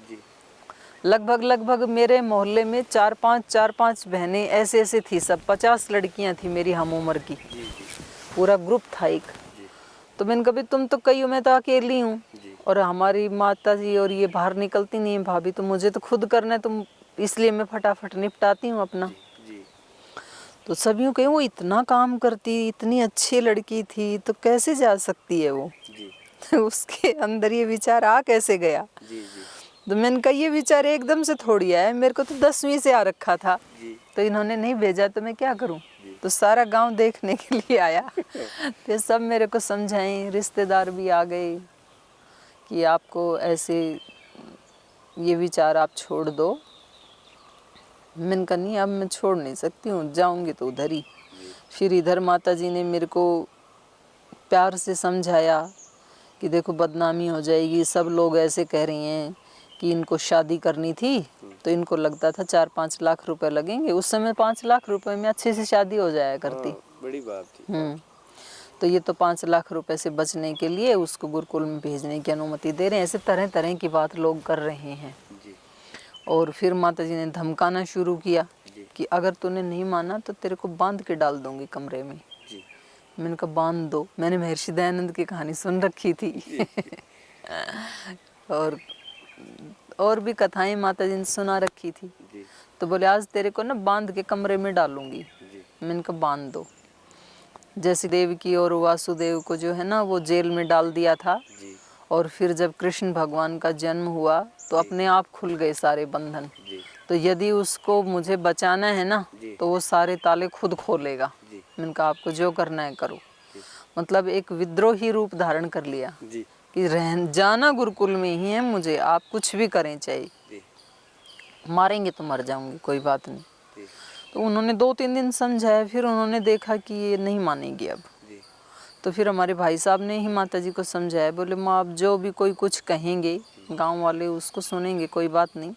लगभग मेरे मोहल्ले में 4-5 बहनें ऐसे ऐसे थी, सब 50 लड़कियां थी मेरी हम उम्र की, पूरा ग्रुप था एक। तो मैंने कहा तुम तो कई हो, मैं तो अकेली हूँ, और हमारी माता जी और ये बाहर निकलती नहीं है भाभी, तो मुझे तो खुद करना है, तुम इसलिए मैं फटाफट निपटाती हूँ अपना। तो सभी कहीं वो इतना काम करती, इतनी अच्छी लड़की थी, तो कैसे जा सकती है वो। तो उसके अंदर ये विचार आ कैसे गया। तो मैंने कहा ये विचार एकदम से थोड़ी आया, मेरे को तो 10वीं से आ रखा था, तो इन्होंने नहीं भेजा तो मैं क्या करूं। तो सारा गांव देखने के लिए आया। तो सब मेरे को समझाएं, रिश्तेदार भी आ गए कि आपको ऐसे ये विचार आप छोड़ दो। मैंने कहा नहीं अब मैं छोड़ नहीं सकती हूँ, जाऊंगी तो उधर ही। फिर इधर माता जी ने मेरे को प्यार से समझाया कि देखो बदनामी हो जाएगी, सब लोग ऐसे कह रही हैं कि इनको शादी करनी थी, तो इनको लगता था 4-5 लाख रुपए लगेंगे। उस समय 5 लाख रुपए में अच्छे से शादी हो जाया करती। बड़ी बात थी। तो ये तो 5 लाख रुपए से बचने के लिए उसको गुरुकुल में भेजने की अनुमति दे रहे हैं। ऐसे तरह तरह की बात लोग कर रहे हैं। और फिर माता जी ने धमकाना शुरू किया कि अगर तूने नहीं माना तो तेरे को बांध के डाल दूंगी कमरे में। मैंने कहा बांध दो, मैंने महर्षि दयानंद की कहानी सुन रखी थी। और भी कथाएं माता जी ने सुना रखी थी। तो बोले आज तेरे को ना बांध के कमरे में डालूंगी। मैंने कहा बांध दो। जैसे देवकी और वासुदेव को जो है ना वो जेल में डाल दिया था, और फिर जब कृष्ण भगवान का जन्म हुआ तो अपने आप खुल गए सारे बंधन। तो यदि उसको मुझे बचाना है ना तो वो सारे ताले खुद खोलेगा। मैंने कहा आपको जो करना है करो। मतलब एक विद्रोही रूप धारण कर लिया कि रह जाना गुरुकुल में ही है मुझे, आप कुछ भी करें, चाहिए मारेंगे तो मर जाऊंगी, कोई बात नहीं। तो उन्होंने 2-3 दिन समझाया, फिर उन्होंने देखा कि ये नहीं मानेगी अब। तो फिर हमारे भाई साहब ने ही माता जी को समझाया, बोले माँ अब जो भी कोई कुछ कहेंगे गांव वाले उसको सुनेंगे, कोई बात नहीं,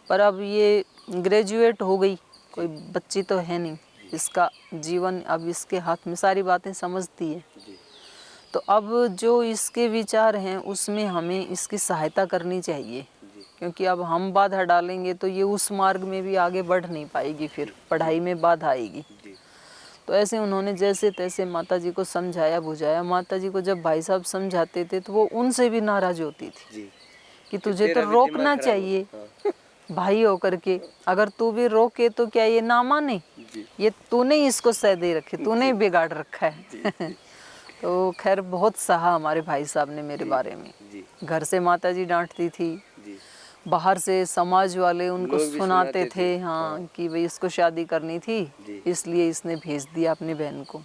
पर अब ये ग्रेजुएट हो गई, कोई बच्ची तो है नहीं, इसका जीवन अब इसके हाथ में, सारी बातें समझती है। तो अब जो इसके विचार हैं उसमें हमें इसकी सहायता करनी चाहिए, क्योंकि अब हम बाधा डालेंगे तो ये उस मार्ग में भी आगे बढ़ नहीं पाएगी, फिर पढ़ाई में बाधा आएगी। तो ऐसे उन्होंने जैसे तैसे माता जी को समझाया बुझाया। माता जी को जब भाई साहब समझाते थे तो वो उनसे भी नाराज होती थी कि तुझे तो रोकना चाहिए भाई होकर के, अगर तू भी रोके तो क्या ये ना माने, ये तूने इसको सह दे रखे, तूने बिगाड़ रखा है। तो खैर बहुत सहा हमारे भाई साहब ने मेरे बारे में। घर से माता जी डांटती थी, बाहर से समाज वाले उनको सुनाते थे हाँ कि भाई इसको शादी करनी थी इसलिए इसने भेज दिया अपनी बहन को।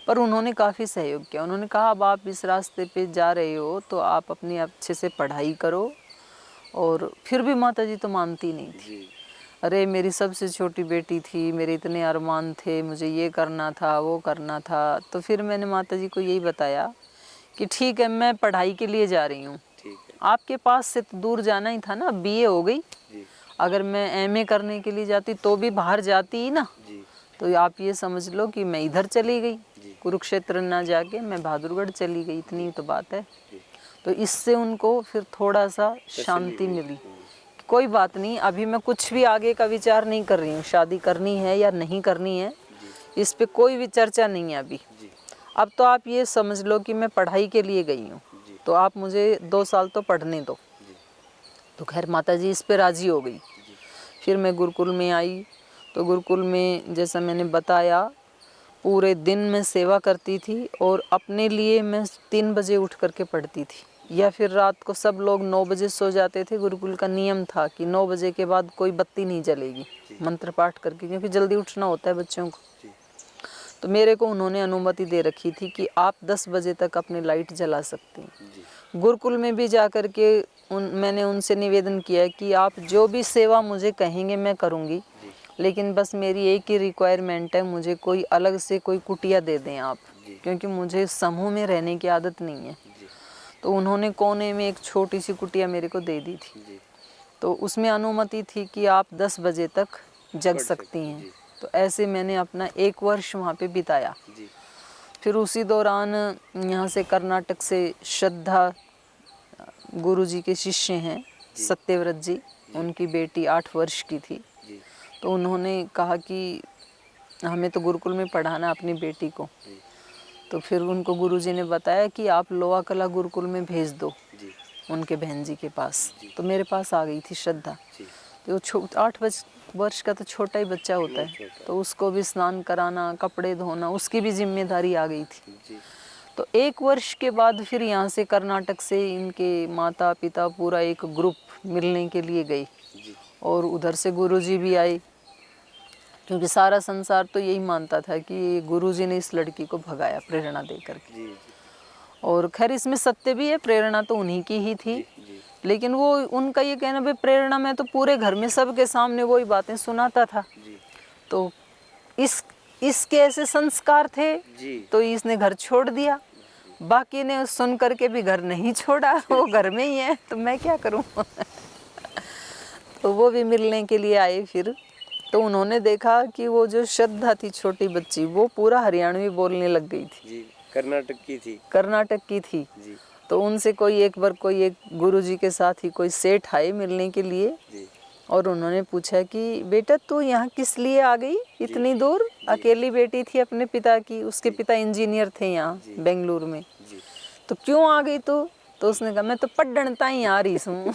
पर उन्होंने काफ़ी सहयोग किया। उन्होंने कहा अब आप इस रास्ते पे जा रहे हो तो आप अपनी अच्छे से पढ़ाई करो। और फिर भी माता जी तो मानती नहीं थी। अरे मेरी सबसे छोटी बेटी थी, मेरे इतने अरमान थे, मुझे ये करना था वो करना था। तो फिर मैंने माता जी को यही बताया कि ठीक है मैं पढ़ाई के लिए जा रही हूँ, आपके पास से तो दूर जाना ही था ना, बीए हो गई, अगर मैं एमए करने के लिए जाती तो भी बाहर जाती ही ना। तो आप ये समझ लो कि मैं इधर चली गई, कुरुक्षेत्र ना जाके मैं बहादुरगढ़ चली गई, इतनी तो बात है। तो इससे उनको फिर थोड़ा सा शांति मिली। कोई बात नहीं, अभी मैं कुछ भी आगे का विचार नहीं कर रही हूँ, शादी करनी है या नहीं करनी है इस पे कोई भी चर्चा नहीं है अभी। अब तो आप ये समझ लो कि मैं पढ़ाई के लिए गई हूँ, तो आप मुझे 2 साल तो पढ़ने दो। तो खैर माता जी इस पे राजी हो गई। फिर मैं गुरुकुल में आई, तो गुरुकुल में जैसा मैंने बताया पूरे दिन मैं सेवा करती थी, और अपने लिए मैं 3 बजे उठ करके पढ़ती थी, या फिर रात को सब लोग 9 बजे सो जाते थे। गुरुकुल का नियम था कि 9 बजे के बाद कोई बत्ती नहीं जलेगी मंत्र पाठ करके, क्योंकि जल्दी उठना होता है बच्चों को। तो मेरे को उन्होंने अनुमति दे रखी थी कि आप 10 बजे तक अपनी लाइट जला सकती हैं। जी गुरुकुल में भी जा कर के मैंने उनसे निवेदन किया कि आप जो भी सेवा मुझे कहेंगे मैं करूँगी, जी लेकिन बस मेरी एक ही रिक्वायरमेंट है, मुझे कोई अलग से कोई कुटिया दे दें आप, जी क्योंकि मुझे समूह में रहने की आदत नहीं है। जी तो उन्होंने कोने में एक छोटी सी कुटिया मेरे को दे दी थी। जी तो उसमें अनुमति थी कि आप 10 बजे तक जग पढ़ सकती सकती, हैं। जी तो ऐसे मैंने अपना 1 वर्ष वहाँ पे बिताया। जी फिर उसी दौरान यहाँ से कर्नाटक से श्रद्धा गुरुजी के शिष्य हैं, जी। सत्यव्रत जी, उनकी बेटी 8 वर्ष की थी। जी तो उन्होंने कहा कि हमें तो गुरुकुल में पढ़ाना अपनी बेटी को। जी तो फिर उनको गुरुजी ने बताया कि आप लोहा कला गुरुकुल में भेज दो जी उनके बहन जी के पास। जी। तो मेरे पास आ गई थी श्रद्धा। जी तो 8 वर्ष का तो छोटा ही बच्चा होता बहुत है, छोटा। तो उसको भी स्नान कराना, कपड़े धोना, उसकी भी जिम्मेदारी आ गई थी। जी तो 1 वर्ष के बाद फिर यहाँ से कर्नाटक से इनके माता पिता पूरा एक ग्रुप मिलने के लिए गई, जी और उधर से गुरुजी भी आए, क्योंकि सारा संसार तो यही मानता था कि गुरुजी ने इस लड़की को भगाया प्रेरणा दे करके। जी और खैर इसमें सत्य भी है, प्रेरणा तो उन्हीं की ही थी। जी लेकिन वो उनका ये कहना भाई प्रेरणा में तो पूरे घर में सबके सामने वही बातें सुनाता था। जी तो इसके ऐसे संस्कार थे, जी तो इसने घर छोड़ दिया। बाकी ने सुन करके भी घर नहीं छोड़ा, वो घर में ही है, तो मैं क्या करूं। तो वो भी मिलने के लिए आए फिर। तो उन्होंने देखा कि वो जो श्रद्धा थी छोटी बच्ची, वो पूरा हरियाणवी बोलने लग गई थी, जी कर्नाटक की थी। कर्नाटक की थी। जी तो उनसे कोई एक गुरुजी के साथ ही कोई सेठ आए मिलने के लिए, जी और उन्होंने पूछा कि बेटा तू यहाँ किस लिए आ गई इतनी दूर? अकेली बेटी थी अपने पिता की, उसके पिता इंजीनियर थे यहाँ बेंगलुरु में। जी तो क्यों आ गई तू? तो उसने कहा मैं तो पढ़ने ताई आ रही हूँ।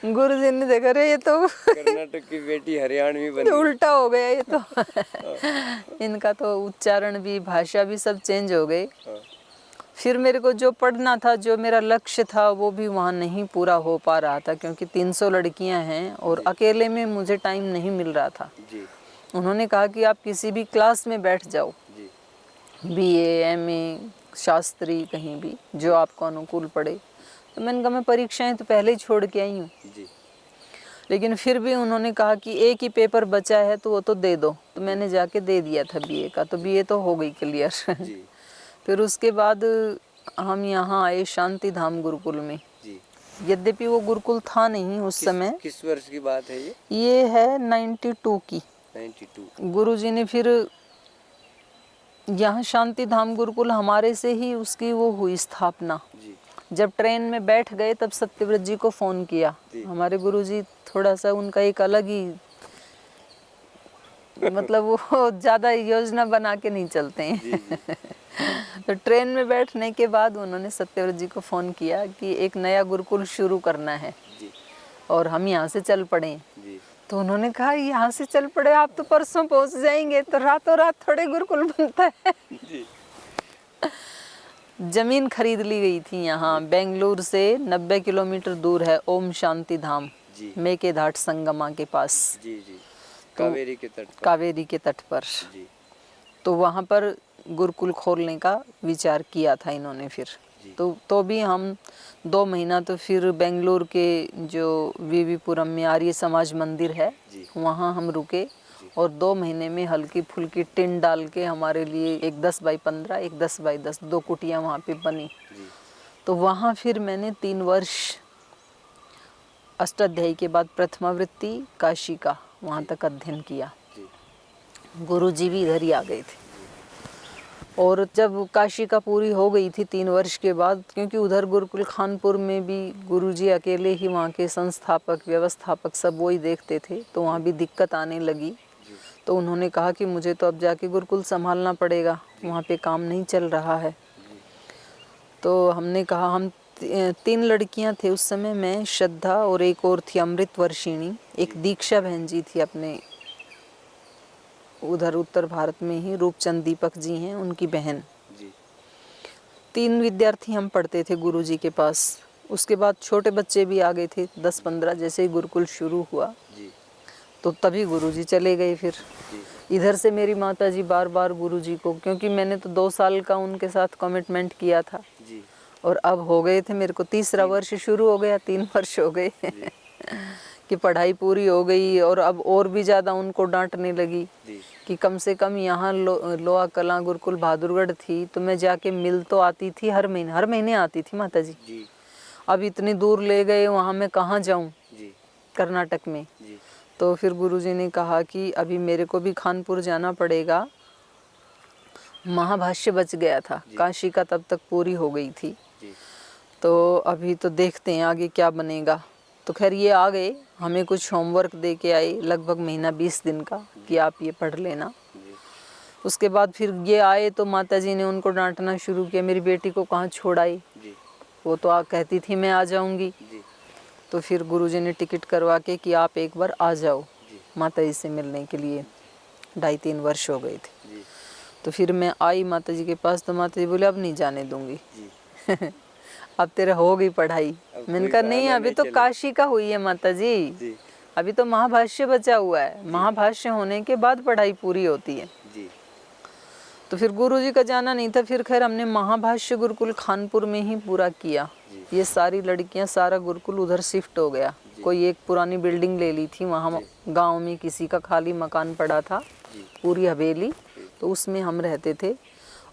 गुरुजी ने देखा रे ये तो कर्नाटक की बेटी हरियाणवी बन गई। उल्टा हो गया ये तो। इनका तो उच्चारण भी, भाषा भी सब चेंज हो गए। हाँ। फिर मेरे को जो पढ़ना था, जो मेरा लक्ष्य था, वो भी वहाँ नहीं पूरा हो पा रहा था, क्योंकि 300 लड़कियाँ हैं और अकेले में मुझे टाइम नहीं मिल रहा था। जी उन्होंने कहा कि आप किसी भी क्लास में बैठ जाओ, जी BA MA शास्त्री कहीं भी, जो आपको अनुकूल पड़े। तो मैंने कहा मैं परीक्षाएं तो पहले ही छोड़ के आई हूँ। जी लेकिन फिर भी उन्होंने कहा कि एक ही पेपर बचा है तो वो तो दे दो। तो मैंने जाके दे दिया था BA का, तो BA तो हो गई क्लियर। जी फिर उसके बाद हम यहाँ आए शांति धाम गुरुकुल में। जी। यद्यपि वो गुरुकुल था नहीं उस समय। किस वर्ष की बात है ये? ये है 92 की। 92। गुरुजी ने फिर यहाँ शांति धाम गुरुकुल हमारे से ही उसकी वो हुई स्थापना। जी जब ट्रेन में बैठ गए तब सत्यव्रत जी को फ़ोन किया। हमारे गुरुजी थोड़ा सा उनका एक अलग ही मतलब वो ज़्यादा योजना बना के नहीं चलते हैं। जी जी तो ट्रेन में बैठने के बाद उन्होंने सत्यव्रत जी को फ़ोन किया कि एक नया गुरुकुल शुरू करना है जी और हम यहाँ से चल पड़े। जी तो उन्होंने कहा यहाँ से चल पड़े, आप तो परसों पहुँच जाएंगे, तो रातों रात थोड़े गुरुकुल बनता है। जी ज़मीन खरीद ली गई थी यहाँ, बेंगलुरु से 90 किलोमीटर दूर है ओम शांति धाम, जी मेकेघाट संगमा के पास, जी जी कावेरी के तट पर। कावेरी के तट पर। जी तो वहाँ पर गुरुकुल खोलने का विचार किया था इन्होंने फिर। जी। तो भी हम 2 महीना तो फिर बेंगलुरु के जो वीवीपुरम में आर्य समाज मंदिर है जी वहाँ हम रुके, और 2 महीने में हल्की फुल्की टिन डाल के हमारे लिए एक 10 बाई 15, एक 10 बाई 10 2 कुटियाँ वहाँ पे बनी। जी तो वहाँ फिर मैंने 3 वर्ष अष्टाध्यायी के बाद प्रथमावृत्ति काशी का वहाँ तक अध्ययन किया। जी गुरुजी भी इधर ही आ गए थे। और जब काशी का पूरी हो गई थी 3 वर्ष के बाद, क्योंकि उधर गुरुकुल खानपुर में भी गुरुजी अकेले ही वहाँ के संस्थापक व्यवस्थापक सब वही देखते थे, तो वहाँ भी दिक्कत आने लगी। तो उन्होंने कहा कि मुझे तो अब जाके गुरुकुल संभालना पड़ेगा, वहाँ पे काम नहीं चल रहा है। तो हमने कहा, हम 3 लड़कियाँ थे उस समय, मैं, श्रद्धा और एक और थी अमृत वर्षिणी, एक दीक्षा बहन जी थी अपने उधर उत्तर भारत में ही, रूपचंद दीपक जी हैं उनकी बहन। जी 3 विद्यार्थी हम पढ़ते थे गुरुजी के पास। उसके बाद छोटे बच्चे भी आ गए थे 10-15, जैसे ही गुरुकुल शुरू हुआ जी तो तभी गुरुजी चले गए फिर। जी इधर से मेरी माता जी बार बार गुरु जी को, क्योंकि मैंने तो 2 साल का उनके साथ कमिटमेंट किया था जी और अब हो गए थे, मेरे को तीसरा वर्ष शुरू हो गया, 3 वर्ष हो गए कि पढ़ाई पूरी हो गई। और अब और भी ज़्यादा उनको डांटने लगी जी कि कम से कम यहाँ लोहा कलां गुरुकुल बहादुरगढ़ थी तो मैं जाके मिल तो आती थी, हर महीने आती थी माता जी। जी अब इतनी दूर ले गए, वहाँ मैं कहाँ जाऊँ जी कर्नाटक में। जी तो फिर गुरुजी ने कहा कि अभी मेरे को भी खानपुर जाना पड़ेगा। महाभाष्य बच गया था, काशी का तब तक पूरी हो गई थी, जी तो अभी तो देखते हैं आगे क्या बनेगा। तो खैर ये आ गए, हमें कुछ होमवर्क दे के आए, लगभग महीना 20 दिन का, कि आप ये पढ़ लेना। जी उसके बाद फिर ये आए तो माता जी ने उनको डांटना शुरू किया, मेरी बेटी को कहाँ छोड़ आई, जी वो तो कहती थी मैं आ जाऊंगी। जी तो फिर गुरुजी ने टिकट करवा के कि आप एक बार आ जाओ जी माता जी से मिलने के लिए। 2.5-3 वर्ष हो गए थे। जी तो फिर मैं आई माता जी के पास, तो माता जी बोले अब नहीं जाने दूंगी जी अब तेरा हो गई पढ़ाई। अब मैंने कोई कहा नहीं, बहाना अभी नहीं तो चलेगा। काशी का हुई है माता जी, जी अभी तो महाभाष्य बचा हुआ है, महाभाष्य होने के बाद पढ़ाई पूरी होती है। जी तो फिर गुरुजी का जाना नहीं था। फिर खैर हमने महाभाष्य गुरुकुल खानपुर में ही पूरा किया। ये सारी लड़कियां, सारा गुरुकुल उधर शिफ्ट हो गया। कोई एक पुरानी बिल्डिंग ले ली थी, वहाँ गांव में किसी का खाली मकान पड़ा था, पूरी हवेली, तो उसमें हम रहते थे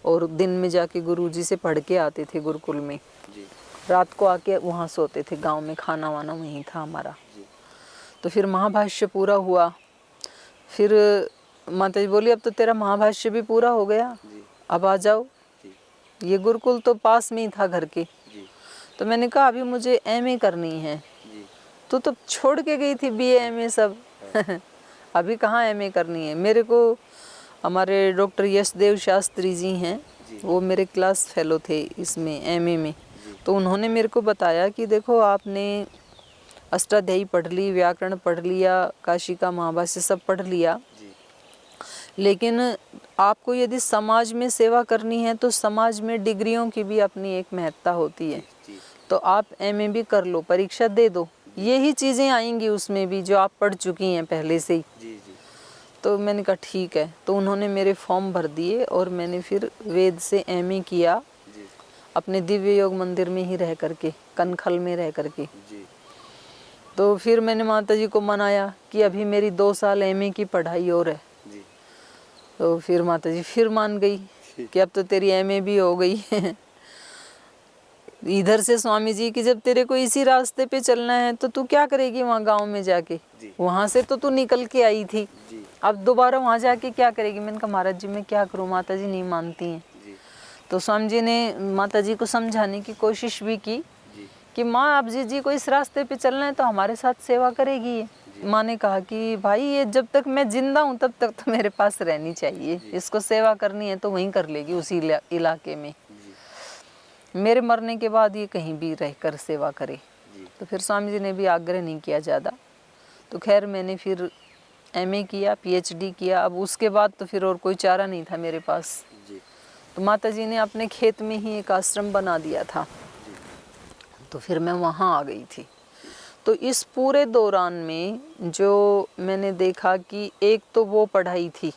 और दिन में जाके गुरुजी से पढ़ के आते थे गुरुकुल में। जी रात को आके वहाँ सोते थे, गांव में खाना वाना वहीं था हमारा। जी तो फिर महाभाष्य पूरा हुआ। फिर माता जी बोली अब तो तेरा महाभाष्य भी पूरा हो गया, जी अब आ जाओ। जी ये गुरुकुल तो पास में ही था घर के। जी तो मैंने कहा अभी मुझे एमए करनी है। जी तो छोड़ के गई थी बीए एमए सब अभी कहाँ एमए करनी है। मेरे को हमारे डॉक्टर यशदेव शास्त्री जी हैं, वो मेरे क्लास फेलो थे इसमें एमए में। तो उन्होंने मेरे को बताया कि देखो आपने अष्टाध्यायी पढ़ ली, व्याकरण पढ़ लिया, काशी का महाभाष्य सब पढ़ लिया, जी लेकिन आपको यदि समाज में सेवा करनी है तो समाज में डिग्रियों की भी अपनी एक महत्ता होती है। जी तो आप एमए भी कर लो, परीक्षा दे दो, यही चीज़ें आएंगी उसमें भी जो आप पढ़ चुकी हैं पहले से ही। जी जी तो मैंने कहा ठीक है। तो उन्होंने मेरे फॉर्म भर दिए और मैंने फिर वेद से एमए किया, जी अपने दिव्य योग मंदिर में ही रह करके, कनखल में रह करके। जी तो फिर मैंने माता जी को मनाया कि अभी मेरी 2 साल एमए की पढ़ाई और है। जी तो फिर माता जी फिर मान गई कि अब तो तेरी एमए भी हो गई है। इधर से स्वामी जी की जब तेरे को इसी रास्ते पे चलना है तो तू क्या करेगी वहाँ गांव में जाके, वहाँ से तो तू निकल के आई थी, जी अब दोबारा वहाँ जाके क्या करेगी। मैंने कहा महाराज जी मैं क्या करूँ, माता जी नहीं मानती हैं। जी तो स्वामी जी ने माता जी को समझाने की कोशिश भी की जी कि माँ अब जी को इस रास्ते पे चलना है तो हमारे साथ सेवा करेगी ये। माँ ने कहा कि भाई ये जब तक मैं जिंदा हूँ तब तक तो मेरे पास रहनी चाहिए, इसको सेवा करनी है तो वहीं कर लेगी उसी इलाके में, मेरे मरने के बाद ये कहीं भी रहकर सेवा करे। तो फिर स्वामी जी ने भी आग्रह नहीं किया ज़्यादा। तो खैर मैंने फिर एमए किया, पीएचडी किया। अब उसके बाद तो फिर और कोई चारा नहीं था मेरे पास। तो माता जी ने अपने खेत में ही एक आश्रम बना दिया था, तो फिर मैं वहाँ आ गई थी। तो इस पूरे दौरान में जो मैंने देखा कि एक तो वो पढ़ाई थी,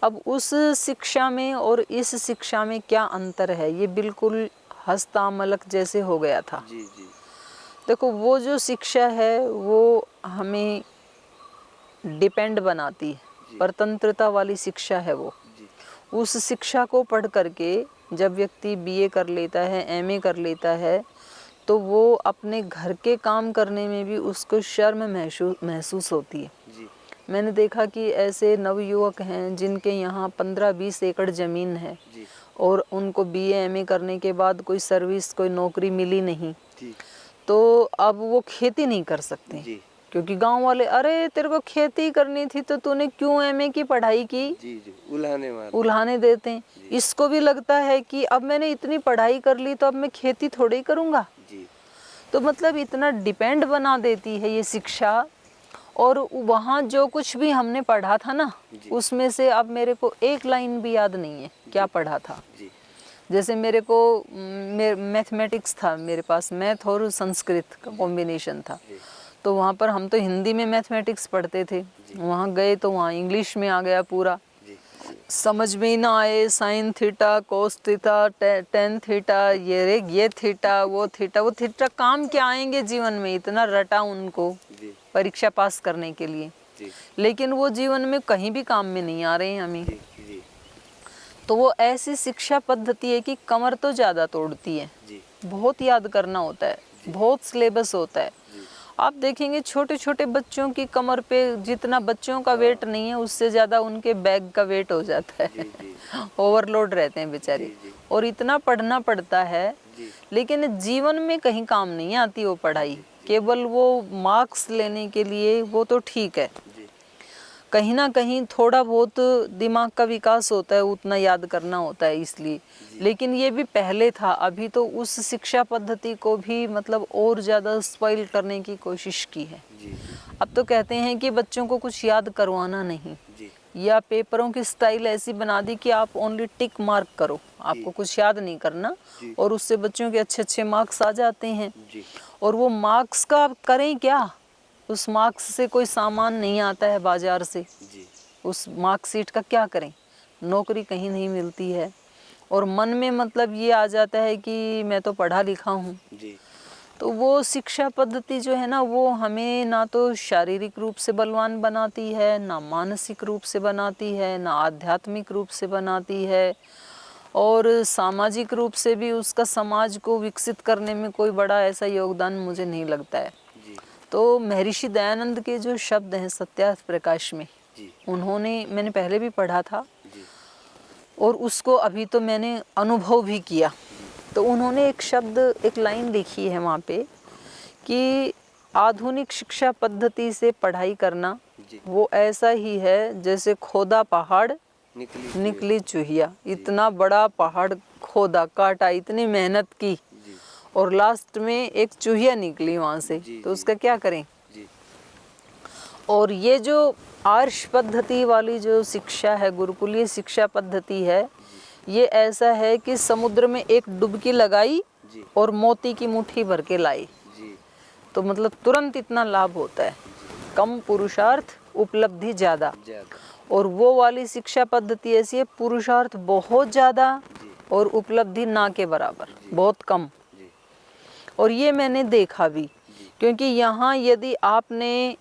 अब उस शिक्षा में और इस शिक्षा में क्या अंतर है, ये बिल्कुल हस्तामलक जैसे हो गया था। जी जी देखो वो जो शिक्षा है वो हमें डिपेंड बनाती है, परतंत्रता वाली शिक्षा है वो। उस शिक्षा को पढ़ करके जब व्यक्ति बीए कर लेता है, एमए कर लेता है, तो वो अपने घर के काम करने में भी उसको शर्म महसूस होती है। मैंने देखा कि ऐसे नवयुवक हैं जिनके यहाँ 15-20 एकड़ ज़मीन है और उनको बीए एमए करने के बाद कोई सर्विस, कोई नौकरी मिली नहीं, तो अब वो खेती नहीं कर सकते क्योंकि गांव वाले अरे तेरे को खेती करनी थी तो तूने क्यों एमए की पढ़ाई की, उल्हाने देते हैं। इसको भी लगता है कि अब मैंने इतनी पढ़ाई कर ली तो अब मैं खेती थोड़ी ही करूँगा। तो मतलब इतना डिपेंड बना देती है ये शिक्षा। और वहाँ जो कुछ भी हमने पढ़ा था ना, उसमें से अब मेरे को एक लाइन भी याद नहीं है क्या पढ़ा था। जैसे मेरे को मैथमेटिक्स था, मेरे पास मैथ और संस्कृत का कॉम्बिनेशन था, तो वहाँ पर हम तो हिंदी में मैथमेटिक्स पढ़ते थे, वहाँ गए तो वहाँ इंग्लिश में आ गया पूरा। जी समझ में ही ना आए, sine theta, cos theta, tan theta, ये थीटा, वो थीटा काम क्या आएंगे जीवन में, इतना रटा उनको जी परीक्षा पास करने के लिए, जी लेकिन वो जीवन में कहीं भी काम में नहीं आ रहे हैं हमें। जी जी तो वो ऐसी शिक्षा पद्धति है कि कमर तो ज़्यादा तोड़ती है, जी बहुत याद करना होता है, बहुत सिलेबस होता है। जी आप देखेंगे छोटे छोटे बच्चों की कमर पे जितना बच्चों का वेट नहीं है, उससे ज़्यादा उनके बैग का वेट हो जाता जी है। जी ओवरलोड रहते हैं बेचारे, जी जी और इतना पढ़ना पड़ता है, जी लेकिन जीवन में कहीं काम नहीं आती वो पढ़ाई, केवल वो मार्क्स लेने के लिए वो तो ठीक है, जी कहीं ना कहीं थोड़ा बहुत दिमाग का विकास होता है, उतना याद करना होता है इसलिए। लेकिन ये भी पहले था, अभी तो उस शिक्षा पद्धति को भी मतलब और ज़्यादा स्पॉइल करने की कोशिश की है। जी अब तो कहते हैं कि बच्चों को कुछ याद करवाना नहीं, जी या पेपरों की स्टाइल ऐसी बना दी कि आप ओनली टिक मार्क करो, आपको कुछ याद नहीं करना, जी और उससे बच्चों के अच्छे अच्छे मार्क्स आ जाते हैं। जी और वो मार्क्स का आप करें क्या, उस मार्क्स से कोई सामान नहीं आता है बाजार से, जी उस मार्कशीट का क्या करें, नौकरी कहीं नहीं मिलती है, और मन में मतलब ये आ जाता है कि मैं तो पढ़ा लिखा हूँ। जी तो वो शिक्षा पद्धति जो है ना, वो हमें ना तो शारीरिक रूप से बलवान बनाती है, ना मानसिक रूप से बनाती है, ना आध्यात्मिक रूप से बनाती है, और सामाजिक रूप से भी उसका समाज को विकसित करने में कोई बड़ा ऐसा योगदान मुझे नहीं लगता है। जी तो महर्षि दयानंद के जो शब्द हैं सत्यार्थ प्रकाश में, जी उन्होंने, मैंने पहले भी पढ़ा था जी और उसको अभी तो मैंने अनुभव भी किया। तो उन्होंने एक शब्द, एक लाइन लिखी है वहाँ पे कि आधुनिक शिक्षा पद्धति से पढ़ाई करना जी वो ऐसा ही है जैसे खोदा पहाड़ निकली चूहिया। इतना बड़ा पहाड़ खोदा, काटा, इतनी मेहनत की, जी और लास्ट में एक चूहिया निकली वहाँ से, तो उसका क्या करें। जी और ये जो आर्ष पद्धति वाली जो शिक्षा है, गुरुकुलीय शिक्षा पद्धति है, ये ऐसा है कि समुद्र में एक डुबकी लगाई जी और मोती की मुट्ठी भर के लाई, जी तो मतलब तुरंत इतना लाभ होता है, कम पुरुषार्थ उपलब्धि ज़्यादा। ज़्यादा और वो वाली शिक्षा पद्धति ऐसी है, पुरुषार्थ बहुत ज़्यादा और उपलब्धि ना के बराबर, बहुत कम। जी और ये मैंने देखा भी, क्योंकि यहाँ यदि आपने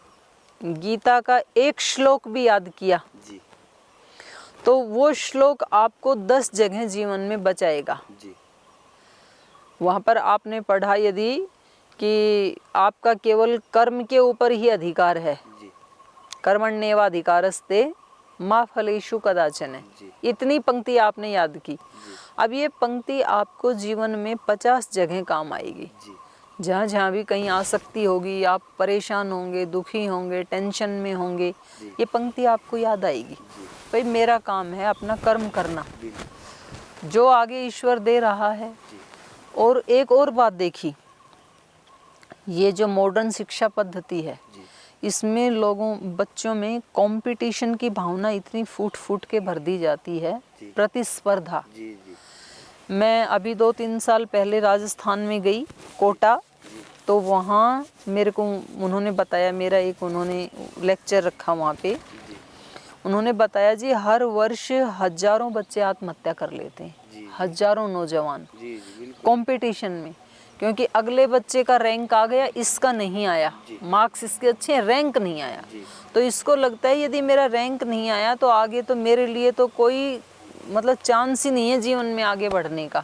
गीता का एक श्लोक भी याद किया जी तो वो श्लोक आपको 10 जगह जीवन में बचाएगा। जी वहाँ पर आपने पढ़ा यदि कि आपका केवल कर्म के ऊपर ही अधिकार है, जी कर्मण्येवाधिकारस्ते मा फलेषु कदाचन, इतनी पंक्ति आपने याद की। अब ये पंक्ति आपको जीवन में 50 जगह काम आएगी। जी जहाँ जहाँ भी कहीं आसक्ति होगी, आप परेशान होंगे, दुखी होंगे, टेंशन में होंगे, ये पंक्ति आपको याद आएगी। भाई मेरा काम है अपना कर्म करना, जो आगे ईश्वर दे रहा है। और एक और बात देखी, ये जो मॉडर्न शिक्षा पद्धति है, इसमें बच्चों में कंपटीशन की भावना इतनी फूट फूट के भर दी जाती है, प्रतिस्पर्धा। जी जी मैं अभी 2-3 साल पहले राजस्थान में गई, कोटा, तो वहाँ मेरे को उन्होंने बताया, मेरा एक उन्होंने लेक्चर रखा वहाँ पे, उन्होंने बताया जी हर वर्ष हजारों बच्चे आत्महत्या कर लेते हैं, हजारों नौजवान कंपटीशन में, क्योंकि अगले बच्चे का रैंक आ गया, इसका नहीं आया, मार्क्स इसके अच्छे हैं, रैंक नहीं आया, तो इसको लगता है यदि मेरा रैंक नहीं आया तो आगे तो मेरे लिए तो कोई मतलब चांस ही नहीं है जीवन में आगे बढ़ने का।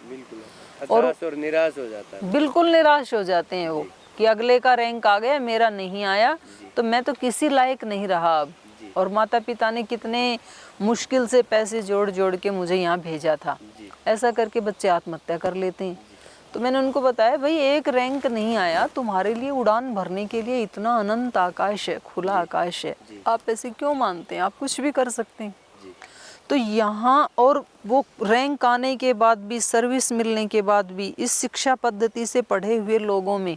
और निराश हो जाता है, बिल्कुल निराश हो जाते हैं वो कि अगले का रैंक आ गया, मेरा नहीं आया, तो मैं तो किसी लायक नहीं रहा अब। और माता पिता ने कितने मुश्किल से पैसे जोड़ जोड़ के मुझे यहाँ भेजा था, ऐसा करके बच्चे आत्महत्या कर लेते हैं। तो मैंने उनको बताया भाई एक रैंक नहीं आया, तुम्हारे लिए उड़ान भरने के लिए इतना अनंत आकाश है, खुला आकाश है, आप ऐसे क्यों मानते हैं, आप कुछ भी कर सकते हैं। तो यहाँ और वो रैंक आने के बाद भी, सर्विस मिलने के बाद भी, इस शिक्षा पद्धति से पढ़े हुए लोगों में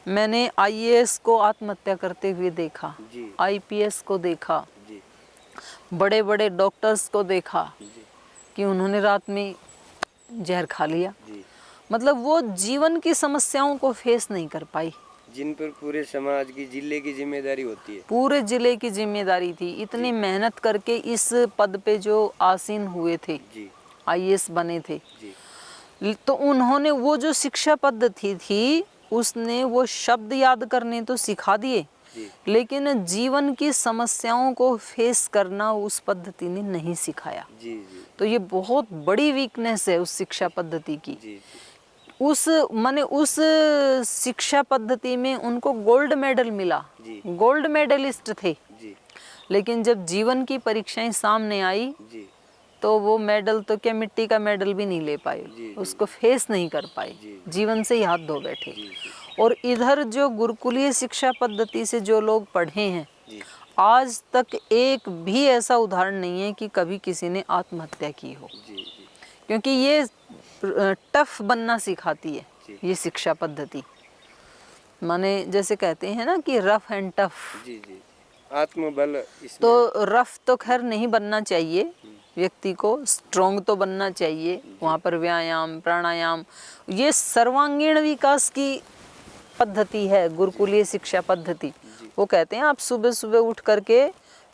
मैंने IAS को आत्महत्या करते हुए देखा, IPS को देखा, बड़े बड़े डॉक्टर्स को देखा कि उन्होंने रात में जहर खा लिया। मतलब वो जीवन की समस्याओं को फेस नहीं कर पाई, जिन पर पूरे समाज की, जिले की जिम्मेदारी होती है। पूरे जिले की जिम्मेदारी थी। इतनी मेहनत करके इस पद पे जो आसीन हुए थे, जी आईएएस बने थे, जी तो उन्होंने वो जो शिक्षा पद्धति थी उसने वो शब्द याद करने तो सिखा दिए, जी लेकिन जीवन की समस्याओं को फेस करना उस पद्धति ने नहीं सिखाया। जी जी तो ये बहुत बड़ी वीकनेस है उस शिक्षा पद्धति की। जी उस माने उस शिक्षा पद्धति में उनको गोल्ड मेडल मिला, जी गोल्ड मेडलिस्ट थे, जी लेकिन जब जीवन की परीक्षाएं सामने आई जी तो वो मेडल तो क्या, मिट्टी का मेडल भी नहीं ले पाए, जी, जी। उसको फेस नहीं कर पाए, जी, जीवन से ही हाथ धो बैठे। जी जी और इधर जो गुरुकुलीय शिक्षा पद्धति से जो लोग पढ़े हैं, जी आज तक एक भी ऐसा उदाहरण नहीं है कि कभी किसी ने आत्महत्या की हो, जी जी क्योंकि ये टफ बनना सिखाती है जी। ये शिक्षा पद्धति। माने जैसे कहते हैं ना कि रफ एंड टफ, जी जी आत्मबल इसमें। तो रफ तो खैर नहीं बनना चाहिए, व्यक्ति को स्ट्रॉन्ग तो बनना चाहिए। वहाँ पर व्यायाम, प्राणायाम, ये सर्वांगीण विकास की पद्धति है गुरुकुलीय शिक्षा पद्धति। वो कहते हैं आप सुबह सुबह उठ करके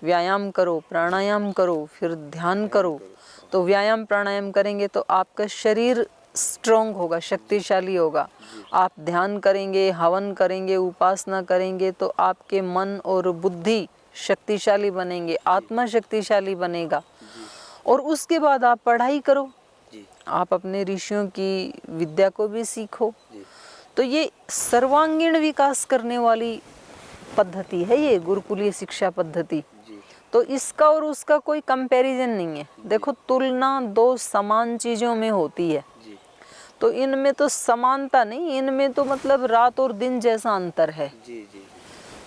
व्यायाम करो, प्राणायाम करो, फिर ध्यान करो। तो व्यायाम प्राणायाम करेंगे तो आपका शरीर स्ट्रॉन्ग होगा, शक्तिशाली होगा। आप ध्यान करेंगे, हवन करेंगे, उपासना करेंगे तो आपके मन और बुद्धि शक्तिशाली बनेंगे, आत्मा शक्तिशाली बनेगा। और उसके बाद आप पढ़ाई करो, जी आप अपने ऋषियों की विद्या को भी सीखो। जी तो ये सर्वांगीण विकास करने वाली पद्धति है ये गुरुकुलीय शिक्षा पद्धति। जी तो इसका और उसका कोई कंपैरिजन नहीं है। देखो, तुलना दो समान चीज़ों में होती है, जी तो इनमें तो समानता नहीं, इनमें तो मतलब रात और दिन जैसा अंतर है। जी जी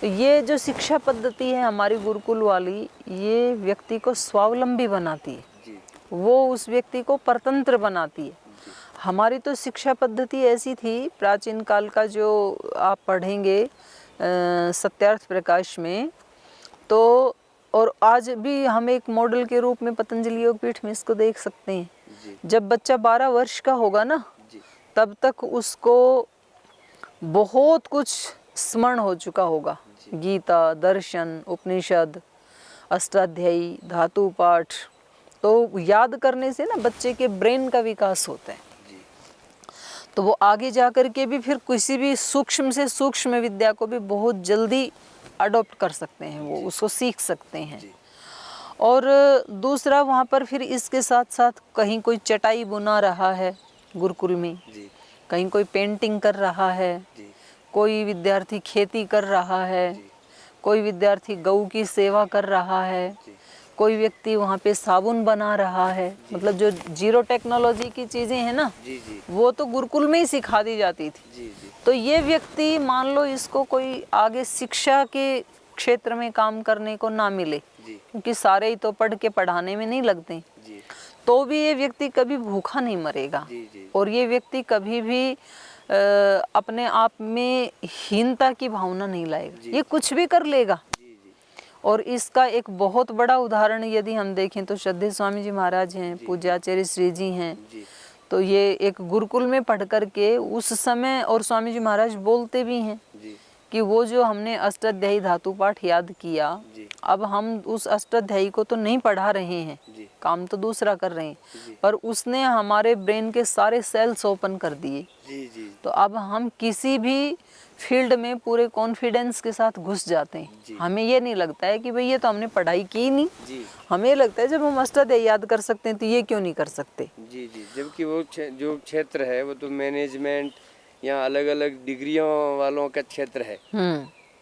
तो ये जो शिक्षा पद्धति है हमारी गुरुकुल वाली, ये व्यक्ति को स्वावलंबी बनाती है, जी वो उस व्यक्ति को परतंत्र बनाती है। हमारी तो शिक्षा पद्धति ऐसी थी प्राचीन काल का, जो आप पढ़ेंगे सत्यार्थ प्रकाश में, तो और आज भी हम एक मॉडल के रूप में पतंजलि योगपीठ में इसको देख सकते हैं। जी जब बच्चा 12 वर्ष का होगा ना, जी तब तक उसको बहुत कुछ स्मरण हो चुका होगा। गीता, दर्शन, उपनिषद, अष्टाध्यायी, धातु पाठ, तो याद करने से ना बच्चे के ब्रेन का विकास होता है। जी तो वो आगे जा कर के भी फिर किसी भी सूक्ष्म से सूक्ष्म विद्या को भी बहुत जल्दी अडॉप्ट कर सकते हैं, वो उसको सीख सकते हैं। जी और दूसरा, वहाँ पर फिर इसके साथ साथ कहीं कोई चटाई बुना रहा है गुरुकुल में, जी कहीं कोई पेंटिंग कर रहा है, जी कोई विद्यार्थी खेती कर रहा है, जी कोई विद्यार्थी गऊ की सेवा कर रहा है, जी कोई व्यक्ति वहाँ पे साबुन बना रहा है। मतलब जो जीरो टेक्नोलॉजी की चीज़ें हैं ना, जी जी वो तो गुरुकुल में ही सिखा दी जाती थी। जी जी तो ये व्यक्ति मान लो इसको कोई आगे शिक्षा के क्षेत्र में काम करने को ना मिले, जी क्योंकि सारे ही तो पढ़ के पढ़ाने में नहीं लगते, जी तो भी ये व्यक्ति कभी भूखा नहीं मरेगा। जी जी और ये व्यक्ति कभी भी अपने आप में हीनता की भावना नहीं लाएगा, ये कुछ भी कर लेगा। जी जी और इसका एक बहुत बड़ा उदाहरण यदि हम देखें तो श्रद्धेय स्वामी जी महाराज हैं, पूज्याचार्य श्री जी हैं। जी तो ये एक गुरुकुल में पढ़ कर के उस समय, और स्वामी जी महाराज बोलते भी हैं जी कि वो जो हमने अष्टाध्यायी धातु पाठ याद किया, जी अब हम उस अष्टाध्यायी को तो नहीं पढ़ा रहे हैं, जी काम तो दूसरा कर रहे हैं, जी पर उसने हमारे ब्रेन के सारे सेल्स ओपन कर दिए। जी जी तो अब हम किसी भी फील्ड में पूरे कॉन्फिडेंस के साथ घुस जाते हैं। हमें ये नहीं लगता है कि भाई ये तो हमने पढ़ाई की नहीं, जी हमें ये लगता है जब हम अष्टाध्यायी याद कर सकते हैं तो ये क्यों नहीं कर सकते। जी जी जबकि वो जो क्षेत्र है वो तो मैनेजमेंट या अलग अलग डिग्रियों वालों का क्षेत्र है।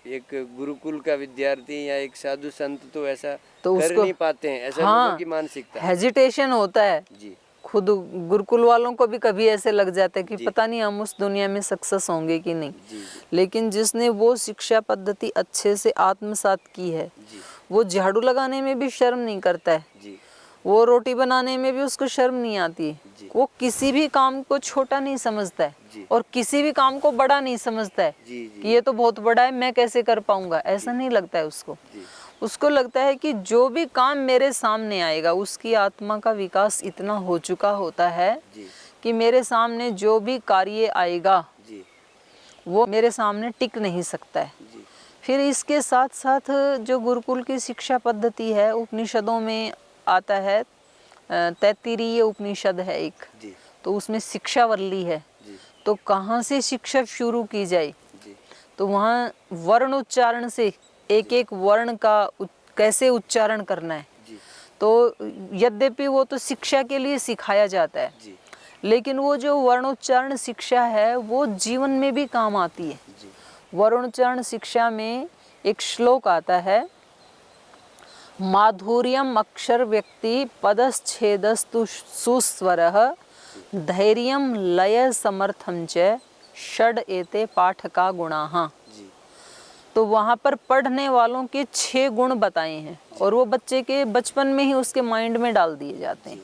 एक गुरुकुल का विद्यार्थी या एक साधु संत तो ऐसा तो कर उसको नहीं पाते हैं, ऐसा हाँ, लोगों की मानसिकता है। हेजिटेशन होता है। जी खुद गुरुकुल वालों को भी कभी ऐसे लग जाता है कि पता नहीं हम उस दुनिया में सक्सेस होंगे कि नहीं। जी लेकिन जिसने वो शिक्षा पद्धति अच्छे से आत्मसात की है, जी वो झाड़ू लगाने में भी शर्म नहीं करता है, जी वो रोटी बनाने में भी उसको शर्म नहीं आती, जी वो किसी भी काम को छोटा नहीं समझता है जी और किसी भी काम को बड़ा नहीं समझता है जी कि ये तो बहुत बड़ा है, मैं कैसे कर पाऊंगा, ऐसा नहीं लगता है उसको। जी उसको लगता है कि जो भी काम मेरे सामने आएगा, उसकी आत्मा का विकास इतना हो चुका होता है जी कि मेरे सामने जो भी कार्य आएगा जी वो मेरे सामने टिक नहीं सकता है। जी फिर इसके साथ साथ जो गुरुकुल की शिक्षा पद्धति है, उपनिषदों में आता है, तैत्तिरीय उपनिषद है एक, जी तो उसमें शिक्षावल्ली है। जी तो कहाँ से शिक्षा शुरू की जाए, जी तो वहाँ वर्ण उच्चारण से एक एक वर्ण का कैसे उच्चारण करना है। जी तो यद्यपि वो तो शिक्षा के लिए सिखाया जाता है, जी लेकिन वो जो वर्णोच्चारण शिक्षा है वो जीवन में भी काम आती है। जी वर्णोच्चारण शिक्षा में एक श्लोक आता है, माधुर्यम अक्षर व्यक्ति पदच्छेदस्तु सुस्वरः धैर्यम लय समर्थम च षड एते पाठका गुणाः। जी तो वहाँ पर पढ़ने वालों के 6 गुण बताए हैं और वो बच्चे के बचपन में ही उसके माइंड में डाल दिए जाते हैं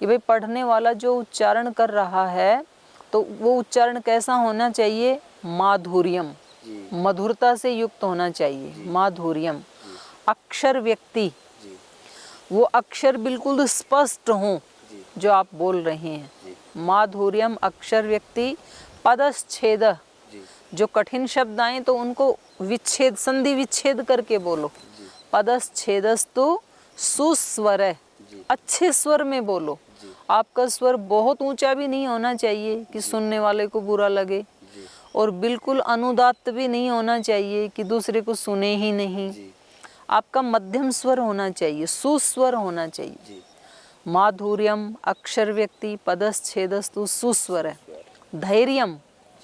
कि भाई पढ़ने वाला जो उच्चारण कर रहा है तो वो उच्चारण कैसा होना चाहिए, माधुर्यम, जी मधुरता से युक्त होना चाहिए, माधुर्यम। अक्षर व्यक्ति, जी वो अक्षर बिल्कुल स्पष्ट हों जी जो आप बोल रहे हैं, जी माधुर्यम अक्षर व्यक्ति। पदच्छेद, जी जो कठिन शब्द आए तो उनको विच्छेद, संधि विच्छेद करके बोलो। जी पदच्छेदस्तु सुस्वर, जी अच्छे स्वर में बोलो। जी आपका स्वर बहुत ऊंचा भी नहीं होना चाहिए कि सुनने वाले को बुरा लगे, जी और बिल्कुल अनुदात्त भी नहीं होना चाहिए कि दूसरे को सुने ही नहीं। जी आपका मध्यम स्वर होना चाहिए, सुस्वर होना चाहिए। जी माधुर्यम अक्षर व्यक्ति पदच्छेदस्तु सुस्वर है। धैर्यम,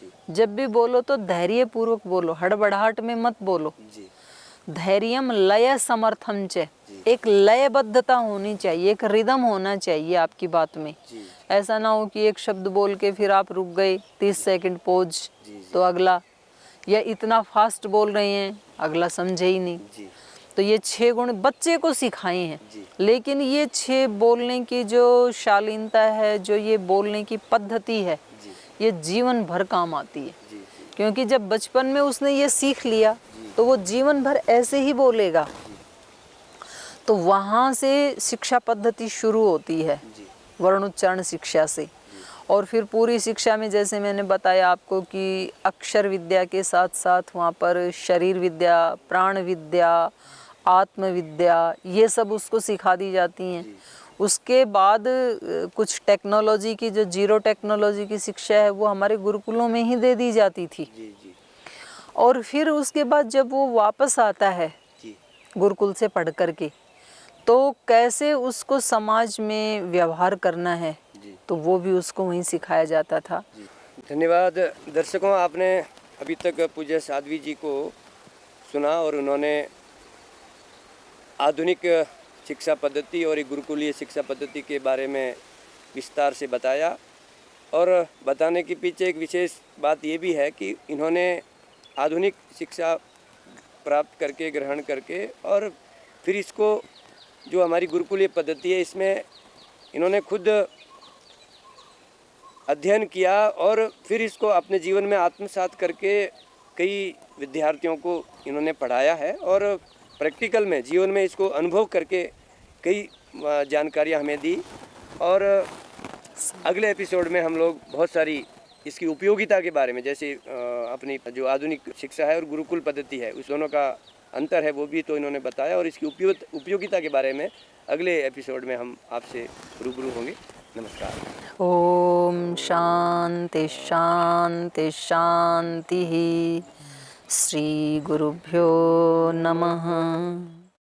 जी जब भी बोलो तो धैर्य पूर्वक बोलो, हड़बड़ाहट में मत बोलो। जी धैर्यम लय समर्थम च, एक लयबद्धता होनी चाहिए, एक रिदम होना चाहिए आपकी बात में। जी ऐसा ना हो कि एक शब्द बोल के फिर आप रुक गए, 30 सेकंड पोज, जी तो अगला, या इतना फास्ट बोल रहे हैं अगला समझे ही नहीं। जी तो ये 6 गुण बच्चे को सिखाए हैं, जी लेकिन ये 6 बोलने की जो शालीनता है, जो ये बोलने की पद्धति है, जी ये जीवन भर काम आती है। जी क्योंकि जब बचपन में उसने ये सीख लिया तो वो जीवन भर ऐसे ही बोलेगा। तो वहाँ से शिक्षा पद्धति शुरू होती है, जी वर्णोच्चारण शिक्षा से। और फिर पूरी शिक्षा में जैसे मैंने बताया आपको कि अक्षर विद्या के साथ साथ वहाँ पर शरीर विद्या, प्राण विद्या, आत्म विद्या, ये सब उसको सिखा दी जाती हैं। उसके बाद कुछ टेक्नोलॉजी की, जो जीरो टेक्नोलॉजी की शिक्षा है, वो हमारे गुरुकुलों में ही दे दी जाती थी। जी जी और फिर उसके बाद जब वो वापस आता है जी गुरुकुल से पढ़ कर के, तो कैसे उसको समाज में व्यवहार करना है, जी तो वो भी उसको वहीं सिखाया जाता था। जी। धन्यवाद दर्शकों, आपने अभी तक पूज्य साध्वी जी को सुना और उन्होंने आधुनिक शिक्षा पद्धति और एक गुरुकुलीय शिक्षा पद्धति के बारे में विस्तार से बताया। और बताने के पीछे एक विशेष बात ये भी है कि इन्होंने आधुनिक शिक्षा प्राप्त करके, ग्रहण करके, और फिर इसको जो हमारी गुरुकुलीय पद्धति है इसमें इन्होंने खुद अध्ययन किया और फिर इसको अपने जीवन में आत्मसात करके कई विद्यार्थियों को इन्होंने पढ़ाया है और प्रैक्टिकल में जीवन में इसको अनुभव करके कई जानकारियाँ हमें दी। और अगले एपिसोड में हम लोग बहुत सारी इसकी उपयोगिता के बारे में, जैसे अपनी जो आधुनिक शिक्षा है और गुरुकुल पद्धति है, उस दोनों का अंतर है वो भी तो इन्होंने बताया, और इसकी उपयोगिता के बारे में अगले एपिसोड में हम आपसे रूबरू होंगे। नमस्कार। ओम शांति शांति शांति। श्री गुरुभ्यो नमः।